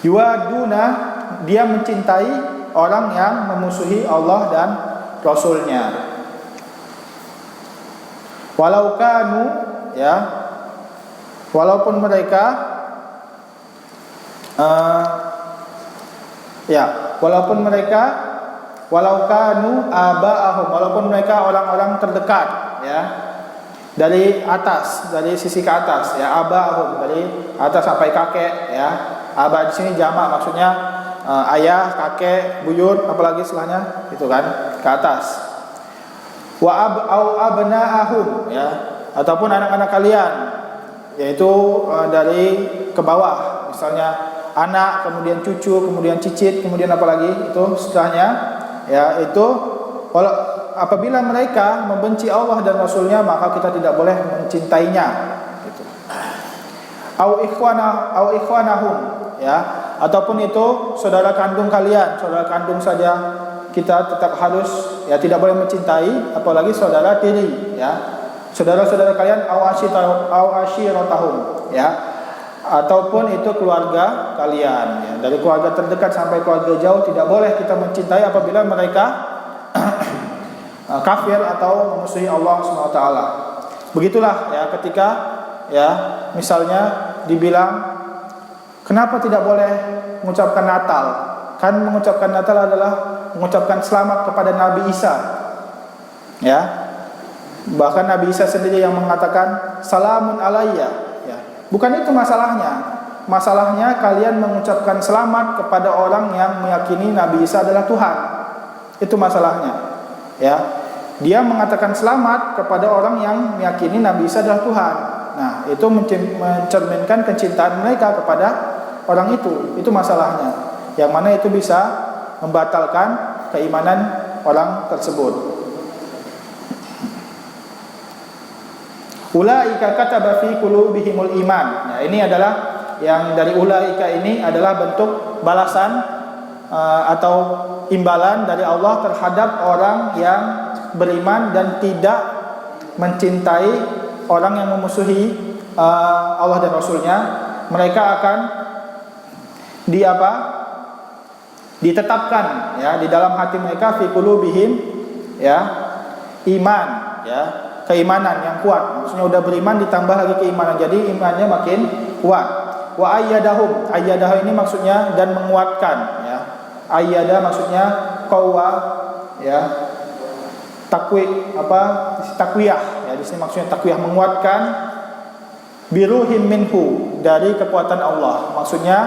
Yuaduna, dia mencintai orang yang memusuhi Allah dan Rasulnya. Walau kanu, ya, walaupun mereka walau kanu aba'ahum, walaupun mereka orang-orang terdekat, ya, dari atas, dari sisi ke atas, ya, aba'ahum, dari atas sampai kakek, ya. Aba di sini jamak, maksudnya ayah, kakek, buyut, apalagi setelahnya itu kan ke atas. Au abna'ahum, ya, ataupun anak-anak kalian, yaitu dari ke bawah, misalnya anak, kemudian cucu, kemudian cicit, kemudian apalagi itu setelahnya, ya, itu apabila mereka membenci Allah dan Rasulnya, maka kita tidak boleh mencintainya, gitu. Au ikhwanahum, ya, ataupun itu saudara kandung kalian, saudara kandung saja kita tetap harus, ya, tidak boleh mencintai, apalagi saudara tiri, ya, saudara-saudara kalian. Au ashiratahum, ya, ataupun itu keluarga kalian, ya. Dari keluarga terdekat sampai keluarga jauh tidak boleh kita mencintai apabila mereka kafir atau memusuhi Allah SWT. Begitulah ya ketika ya misalnya dibilang kenapa tidak boleh mengucapkan Natal? Kan mengucapkan Natal adalah mengucapkan selamat kepada Nabi Isa. Ya. Bahkan Nabi Isa sendiri yang mengatakan salamun alayya, ya. Bukan itu masalahnya. Masalahnya kalian mengucapkan selamat kepada orang yang meyakini Nabi Isa adalah Tuhan. Itu masalahnya. Ya. Dia mengatakan selamat kepada orang yang meyakini Nabi Isa adalah Tuhan. Nah, itu mencerminkan kecintaan mereka kepada orang itu. Itu masalahnya. Yang mana itu bisa membatalkan keimanan orang tersebut. Ulaika kataba fi qulubihimul iman. Nah, ini adalah yang dari ulaika ini adalah bentuk balasan atau imbalan dari Allah terhadap orang yang beriman dan tidak mencintai orang yang memusuhi Allah dan Rasulnya. Mereka akan ditetapkan ya di dalam hati mereka fi qulubihim ya iman, ya keimanan yang kuat. Maksudnya udah beriman ditambah lagi keimanan, jadi imannya makin kuat. Wa ayyadahum, ayyadah ini maksudnya dan menguatkan, ya. Ayyada maksudnya qawwa, ya. Takwiyah, ya. Di sini maksudnya takwiyah, menguatkan biruhim minhu, dari kekuatan Allah. Maksudnya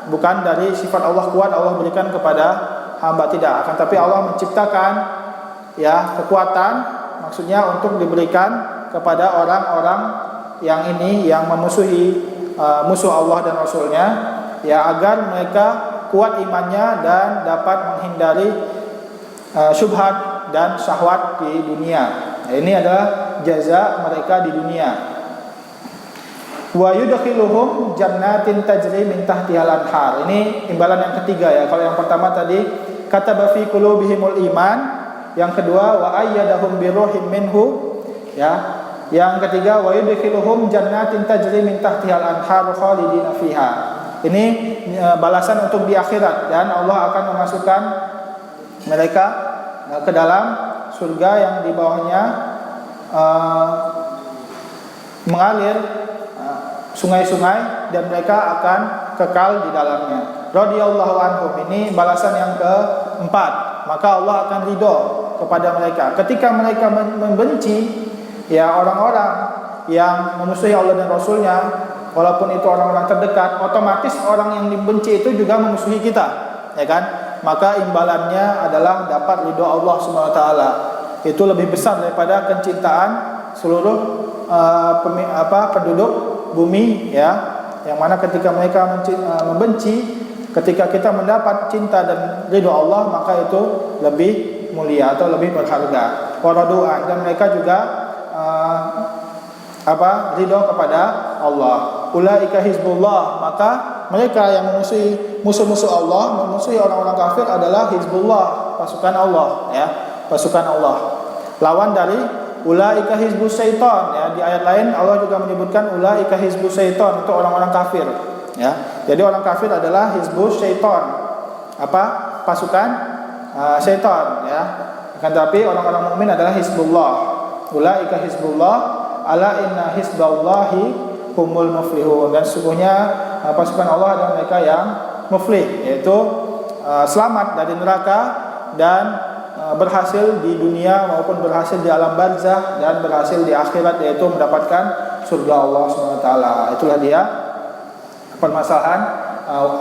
bukan dari sifat Allah kuat Allah berikan kepada hamba, tidak, akan tapi Allah menciptakan ya kekuatan, maksudnya untuk diberikan kepada orang-orang yang ini yang memusuhi musuh Allah dan Rasulnya, ya agar mereka kuat imannya dan dapat menghindari syubhat dan syahwat di dunia. Nah, ini adalah jaza mereka di dunia. Wa yudkhiluhum jannatin tajri min tahtihal anhar. Ini imbalan yang ketiga ya. Kalau yang pertama tadi kataba fi qulubihimul iman, yang kedua wa ayyadahum biruhim minhu, ya. Yang ketiga wa yudkhiluhum jannatin tajri min tahtihal anhar khalidina fiha. Ini balasan untuk di akhirat, dan Allah akan memasukkan mereka ke dalam surga yang di bawahnya mengalir sungai-sungai, dan mereka akan kekal di dalamnya. Radhiyallahu anhum, ini balasan yang keempat. Maka Allah akan ridho kepada mereka. Ketika mereka membenci ya orang-orang yang memusuhi Allah dan Rasulnya, walaupun itu orang-orang terdekat, otomatis orang yang dibenci itu juga memusuhi kita, ya kan? Maka imbalannya adalah dapat ridho Allah SWT. Itu lebih besar daripada kecintaan seluruh penduduk bumi, ya. Yang mana ketika mereka membenci, ketika kita mendapat cinta dan ridho Allah, maka itu lebih mulia atau lebih berharga. Waradu'an, dan mereka juga ridho kepada Allah. Ulaika hizbullah, maka mereka yang memusuhi musuh-musuh Allah, memusuhi orang-orang kafir adalah hizbullah, pasukan Allah, ya, pasukan Allah. Lawan dari ulaika hizbus syaitan, ya. Di ayat lain Allah juga menyebutkan ulaika hizbus syaitan, itu orang-orang kafir, ya. Jadi orang kafir adalah hizbus syaitan, pasukan syaitan, ya. Akan tapi orang-orang mukmin adalah hizbullah. Ulaika hizbullah, ala inna hizballahi humul muflihun, dan sesungguhnya pasukan Allah adalah mereka yang muflih, yaitu selamat dari neraka dan berhasil di dunia maupun berhasil di alam barzah dan berhasil di akhirat, yaitu mendapatkan surga Allah SWT. Itulah dia permasalahan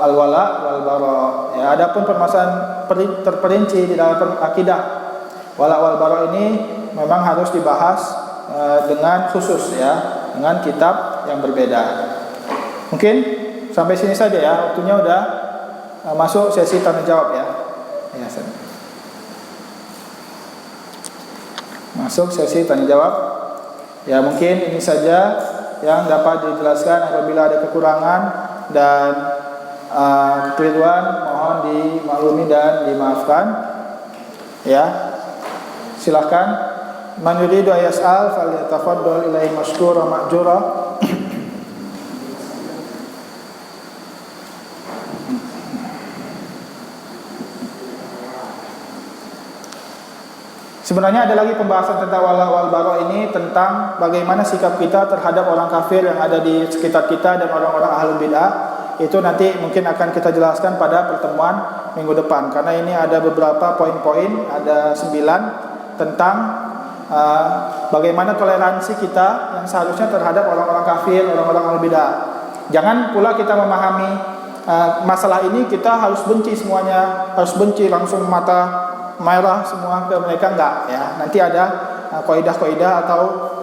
al-wala wal bara. Ya, adapun permasalahan terperinci di dalam akidah wala wal bara ini memang harus dibahas dengan khusus, ya, dengan kitab yang berbeda. Mungkin sampai sini saja ya, waktunya udah masuk sesi tanya jawab ya. Ya, masuk sesi tanya jawab. Ya, mungkin ini saja yang dapat dijelaskan. Apabila ada kekurangan dan kekeliruan, mohon dimaklumi dan dimaafkan. Ya, silakan. Man yuridu ayas'al falyatafaddal ilaihi mashkura ma'jura. Sebenarnya ada lagi pembahasan tentang wala wal bara ini, tentang bagaimana sikap kita terhadap orang kafir yang ada di sekitar kita dan orang-orang ahlul bid'ah. Itu nanti mungkin akan kita jelaskan pada pertemuan minggu depan, karena ini ada beberapa poin-poin, ada 9 tentang bagaimana toleransi kita yang seharusnya terhadap orang-orang kafir, orang-orang ahlul bid'ah. Jangan pula kita memahami masalah ini kita harus benci semuanya, harus benci langsung mata merah semua ke mereka, enggak ya. Nanti ada kaidah-kaidah atau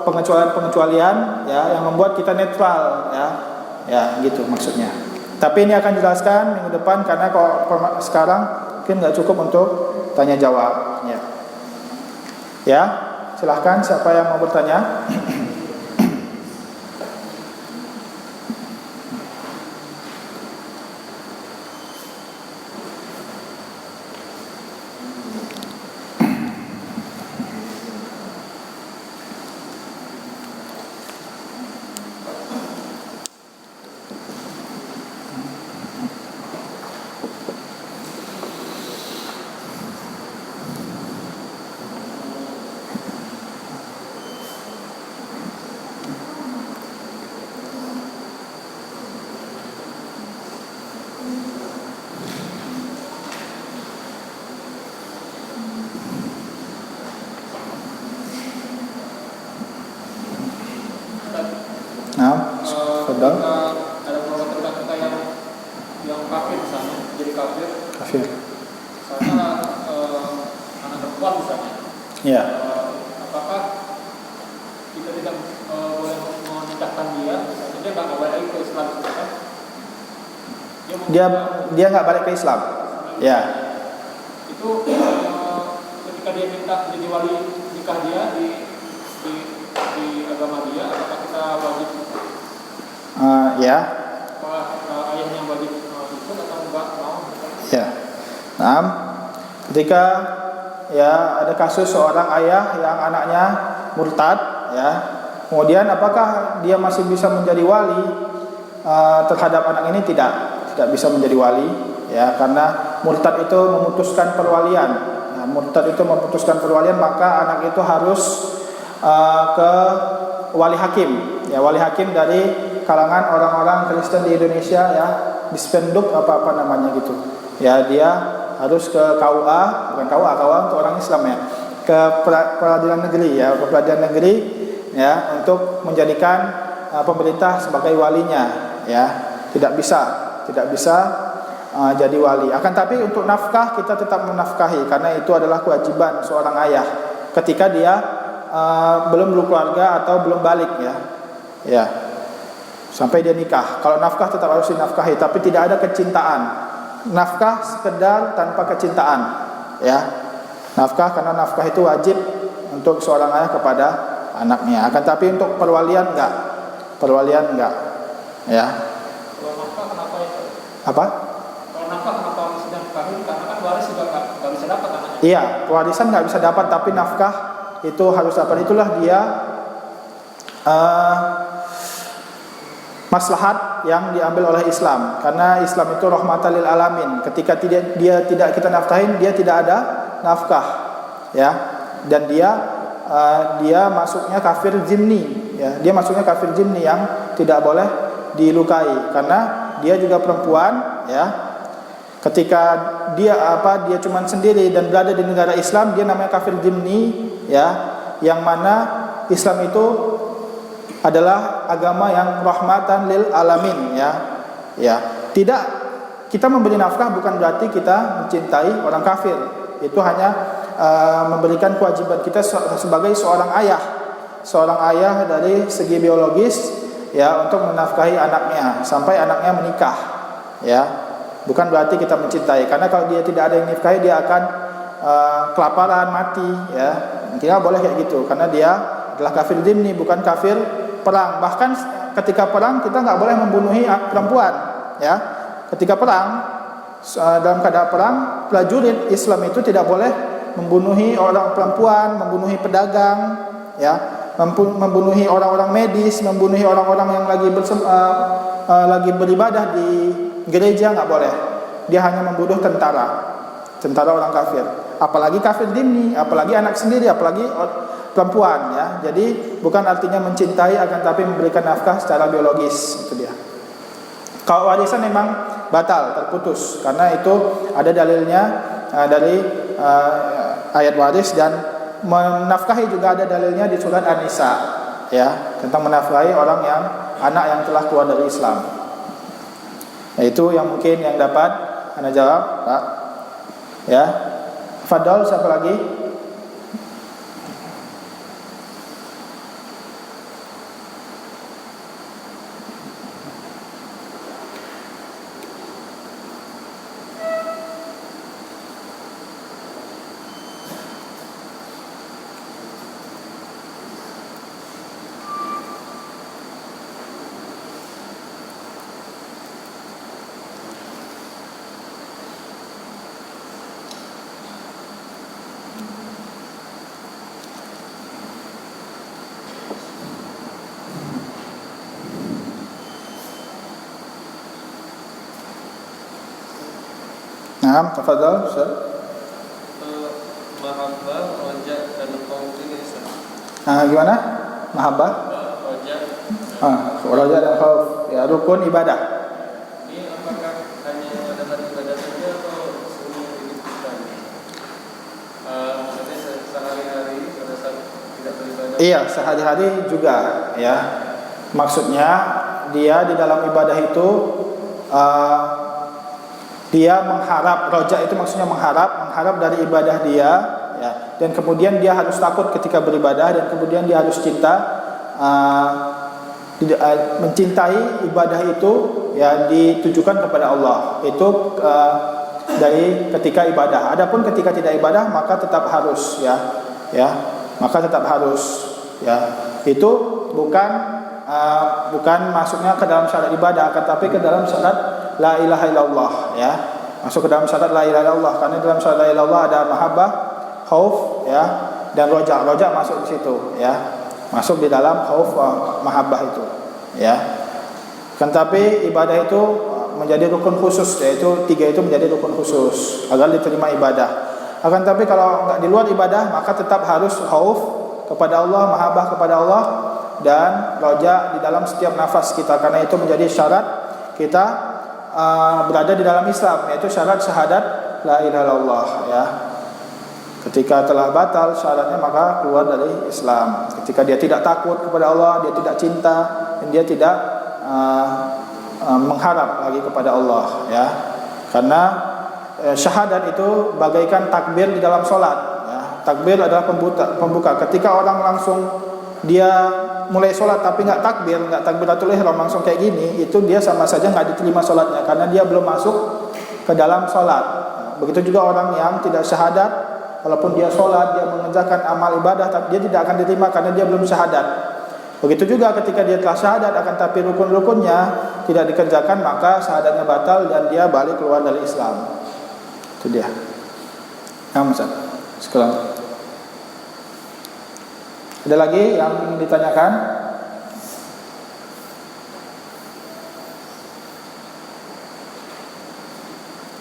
pengecualian-pengecualian ya yang membuat kita netral ya. Ya, gitu maksudnya. Tapi ini akan dijelaskan minggu depan, karena kalau sekarang mungkin enggak cukup untuk tanya jawab ya. Ya, silahkan siapa yang mau bertanya? Nah, sudah ada kelompok kita yang kafir misalnya, jadi kafir. kafir. Misalnya anak perempuan misalnya. Ya. Apakah kita tidak boleh menikahkan dia? Misalnya dia nggak boleh lagi ke Islam, kan? Dia nggak balik ke Islam. Ya. Itu ketika dia minta jadi wali nikah dia di agama dia, apakah kita wajib? Ya. Apakah ayahnya wajib ikut atau enggak mau? Ya. Nah, ketika ya ada kasus seorang ayah yang anaknya murtad, ya. Kemudian apakah dia masih bisa menjadi wali terhadap anak ini? Tidak bisa menjadi wali, ya, karena murtad itu memutuskan perwalian. Ya, murtad itu memutuskan perwalian, maka anak itu harus ke wali hakim, ya, wali hakim dari kalangan orang-orang Kristen di Indonesia, ya, dispenduk apa namanya gitu, ya, dia harus ke KUA, bukan KUA untuk orang Islam, ya, ke peradilan negeri, ya, ke peradilan negeri, ya, untuk menjadikan pemerintah sebagai walinya, ya, tidak bisa jadi wali. Akan tapi untuk nafkah kita tetap menafkahi, karena itu adalah kewajiban seorang ayah ketika dia belum berkeluarga atau belum balik, ya, sampai dia nikah. Kalau nafkah tetap harus dinafkahi, tapi tidak ada kecintaan. Nafkah sekedar tanpa kecintaan, ya. Nafkah, karena nafkah itu wajib untuk seorang ayah kepada anaknya. Akan tapi untuk perwalian enggak, ya. Kalau nafkah kenapa itu? Apa? Kalau nafkah kenapa harus dinafkahi? Karena kan waris juga nggak bisa dapat anaknya. Iya, warisan nggak bisa dapat, tapi nafkah itu harus dapat. Itulah dia maslahat yang diambil oleh Islam, karena Islam itu rahmatan lil alamin. Ketika dia tidak kita nafkahin, dia tidak ada nafkah, ya, dan dia masuknya kafir zimni, ya, dia masuknya kafir zimni yang tidak boleh dilukai, karena dia juga perempuan, ya. Ketika dia cuma sendiri dan berada di negara Islam, dia namanya kafir zimni, ya, yang mana Islam itu adalah agama yang rahmatan lil alamin, ya. Tidak, kita memberi nafkah bukan berarti kita mencintai orang kafir. Itu hanya memberikan kewajiban kita sebagai seorang ayah dari segi biologis, ya, untuk menafkahi anaknya sampai anaknya menikah, ya. Bukan berarti kita mencintai, karena kalau dia tidak ada yang nafkahi, dia akan kelaparan, mati, ya. Tidak boleh kayak gitu, karena dia adalah kafir zimni, bukan kafir perang. Bahkan ketika perang kita nggak boleh membunuhi perempuan, ya. Ketika perang, dalam keadaan perang, prajurit Islam itu tidak boleh membunuhi orang perempuan, membunuhi pedagang, ya, membunuhi orang-orang medis, membunuhi orang-orang yang lagi beribadah di gereja, nggak boleh. Dia hanya membunuh tentara orang kafir. apalagi kafir dhimmi, apalagi anak sendiri, apalagi perempuan ya. Jadi bukan artinya mencintai, akan tapi memberikan nafkah secara biologis, itu dia. Kalau warisan memang batal, terputus, karena itu ada dalilnya dari ayat waris, dan menafkahi juga ada dalilnya di surat An-Nisa ya, tentang menafkahi orang yang anak yang telah keluar dari Islam. Nah, itu yang mungkin yang dapat Anda jawab, Pak. Ya. Fadol, siapa lagi? Nah, tafadhal, Ustaz. Mahabbah, rojak, dan khauf ini Ustaz. Gimana? Mahabbah? Rojak. Raja dan khauf. Ya, rukun ibadah. Ini apakah hanya dalam ibadah saja atau semua hidup kita? Maksudnya sehari-hari pada saat tidak beribadah. Iya, sehari-hari juga ya. Maksudnya dia di dalam ibadah itu dia mengharap, roja itu maksudnya mengharap dari ibadah dia ya, dan kemudian dia harus takut ketika beribadah, dan kemudian dia harus cinta, mencintai ibadah itu ya, ditujukan kepada Allah. Itu dari ketika ibadah. Adapun ketika tidak ibadah maka tetap harus ya, maka tetap harus ya. Itu bukan masuknya ke dalam syarat ibadah, tetapi ke dalam syarat la ilaha illallah ya. Masuk ke dalam syarat la ilaha illallah, karena dalam syarat la ilaha illallah ada mahabbah, khauf ya, dan roja. Roja masuk di situ ya. Masuk di dalam khauf, mahabbah itu ya. Kan tapi ibadah itu menjadi rukun khusus, yaitu tiga itu menjadi rukun khusus agar diterima ibadah. Akan tapi kalau enggak di luar ibadah maka tetap harus khauf kepada Allah, mahabbah kepada Allah, dan roja di dalam setiap nafas kita, karena itu menjadi syarat kita berada di dalam Islam, yaitu syarat syahadat la ilaha illallah ya. Ketika telah batal syaratnya maka keluar dari Islam. Ketika dia tidak takut kepada Allah, dia tidak cinta, dan dia tidak mengharap lagi kepada Allah ya. Karena syahadat itu bagaikan takbir di dalam sholat ya. Takbir adalah pembuka. Ketika orang langsung dia mulai sholat tapi nggak takbiratul ihram, langsung kayak gini, itu dia sama saja nggak diterima sholatnya, karena dia belum masuk ke dalam sholat. Begitu juga orang yang tidak syahadat, walaupun dia sholat, dia mengerjakan amal ibadah, tapi dia tidak akan diterima karena dia belum syahadat. Begitu juga ketika dia telah syahadat, akan tapi rukun-rukunnya tidak dikerjakan, maka syahadatnya batal dan dia balik keluar dari Islam. Itu dia. Sekarang ada lagi yang ingin ditanyakan?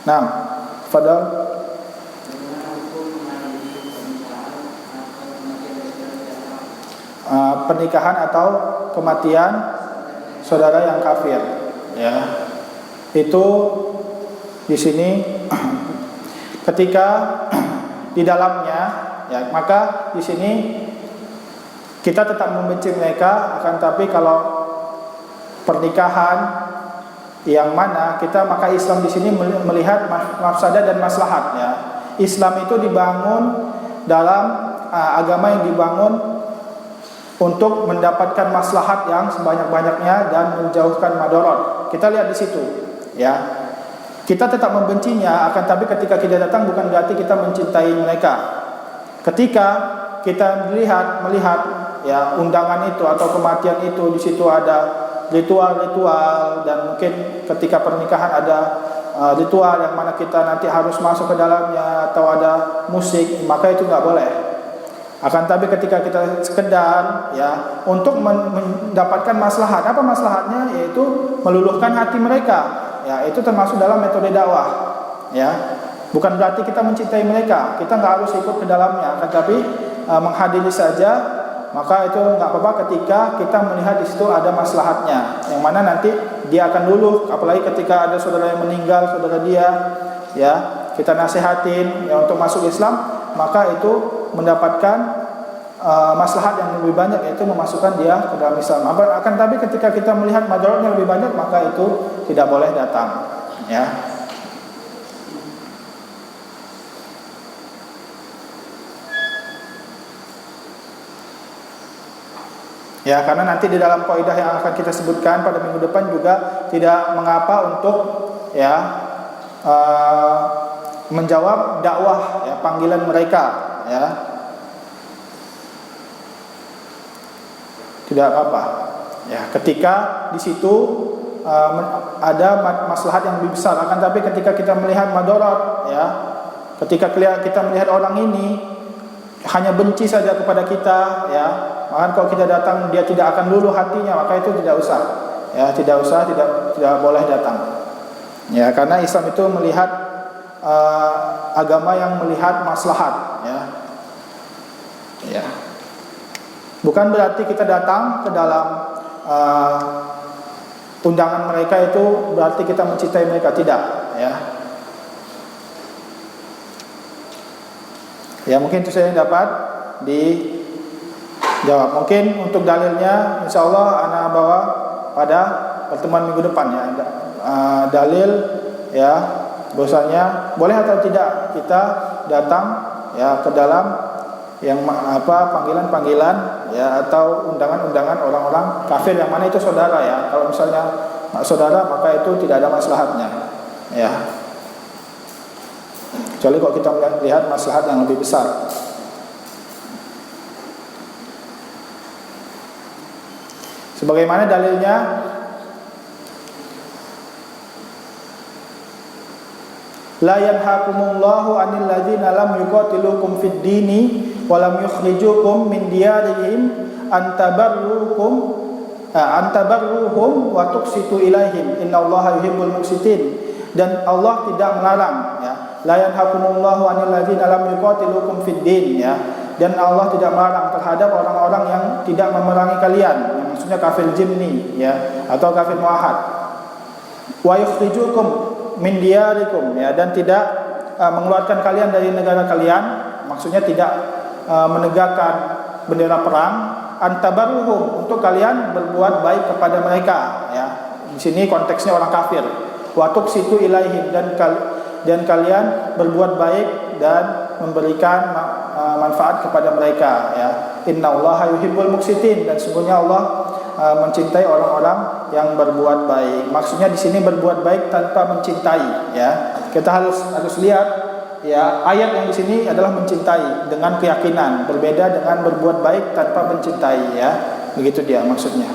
Nah, Fadal. Pernikahan atau kematian saudara yang kafir, ya. Itu di sini ketika di dalamnya, ya, maka di sini kita tetap membenci mereka, akan tapi kalau pernikahan yang mana kita, maka Islam di sini melihat mafsadah dan maslahat ya. Islam itu dibangun dalam agama yang dibangun untuk mendapatkan maslahat yang sebanyak-banyaknya dan menjauhkan madarat. Kita lihat di situ ya. Kita tetap membencinya, akan tapi ketika kita datang bukan berarti kita mencintai mereka. Ketika kita melihat ya undangan itu atau kematian itu, di situ ada ritual-ritual, dan mungkin ketika pernikahan ada ritual yang mana kita nanti harus masuk ke dalamnya, atau ada musik, maka itu nggak boleh. Akan tapi ketika kita sekedar ya untuk mendapatkan maslahat, apa maslahatnya? Yaitu meluluhkan hati mereka. Ya, itu termasuk dalam metode dakwah. Ya, Bukan berarti kita mencintai mereka, kita nggak harus ikut ke dalamnya, tetapi menghadiri saja. Maka itu nggak apa-apa ketika kita melihat di situ ada maslahatnya, yang mana nanti dia akan luluh. Apalagi ketika ada saudara yang meninggal, saudara dia, ya kita nasihatin ya untuk masuk Islam, maka itu mendapatkan maslahat yang lebih banyak, yaitu memasukkan dia ke dalam Islam. Akan tapi ketika kita melihat madaratnya lebih banyak, maka itu tidak boleh datang, ya. Ya, karena nanti di dalam kaidah yang akan kita sebutkan pada minggu depan juga tidak mengapa untuk ya menjawab dakwah ya, panggilan mereka, ya. Tidak apa-apa. Ya, ketika di situ ada maslahat yang lebih besar. Akan tapi ketika kita melihat madarat, ya, ketika kita melihat orang ini hanya benci saja kepada kita, ya, maka kalau kita datang dia tidak akan luluh hatinya, maka itu tidak usah, ya, tidak boleh datang, ya, karena Islam itu melihat agama yang melihat maslahat, ya, ya. Bukan berarti kita datang ke dalam undangan mereka itu berarti kita mencintai mereka, tidak, ya. Ya, mungkin itu saya dapat dijawab. Mungkin untuk dalilnya insyaallah ana bawa pada pertemuan minggu depan, ya. Dalil, ya, bahwasanya boleh atau tidak kita datang ya ke dalam yang panggilan-panggilan, ya, atau undangan-undangan orang-orang kafir yang mana itu saudara, ya. Kalau misalnya saudara maka itu tidak ada maslahatnya, ya. Kecuali kalau kita melihat maslahat yang lebih besar. Sebagaimana dalilnya la yanhakumullahu 'anil ladzina lam yuqatilukum fid dini wa lam yukhrijukum min diyarihim an tabarruhum wa tuqsitu ilaihim innallaha yuhibbul muqsitin. Dan Allah tidak melarang, ya. La yanhakumullahu 'anil ladzina lam yuqatilukum fid din, ya. Dan Allah tidak melarang terhadap orang-orang yang tidak memerangi kalian, yang maksudnya kafir zimmi, ya, atau kafir muahad. Wa yukhrijukum min diyarikum, ya, dan tidak mengeluarkan kalian dari negara kalian, maksudnya tidak menegakkan bendera perang, antabaruhum, untuk kalian berbuat baik kepada mereka, ya. Di sini konteksnya orang kafir. Wa tuqsitu ilaihim, dan kalian berbuat baik dan memberikan manfaat kepada mereka, ya. Innallaha yuhibbul muqsitin, dan sesungguhnya Allah mencintai orang-orang yang berbuat baik. Maksudnya di sini berbuat baik tanpa mencintai, ya. Kita harus lihat, ya, ayat yang di sini adalah mencintai dengan keyakinan, berbeda dengan berbuat baik tanpa mencintai, ya. Begitu dia maksudnya.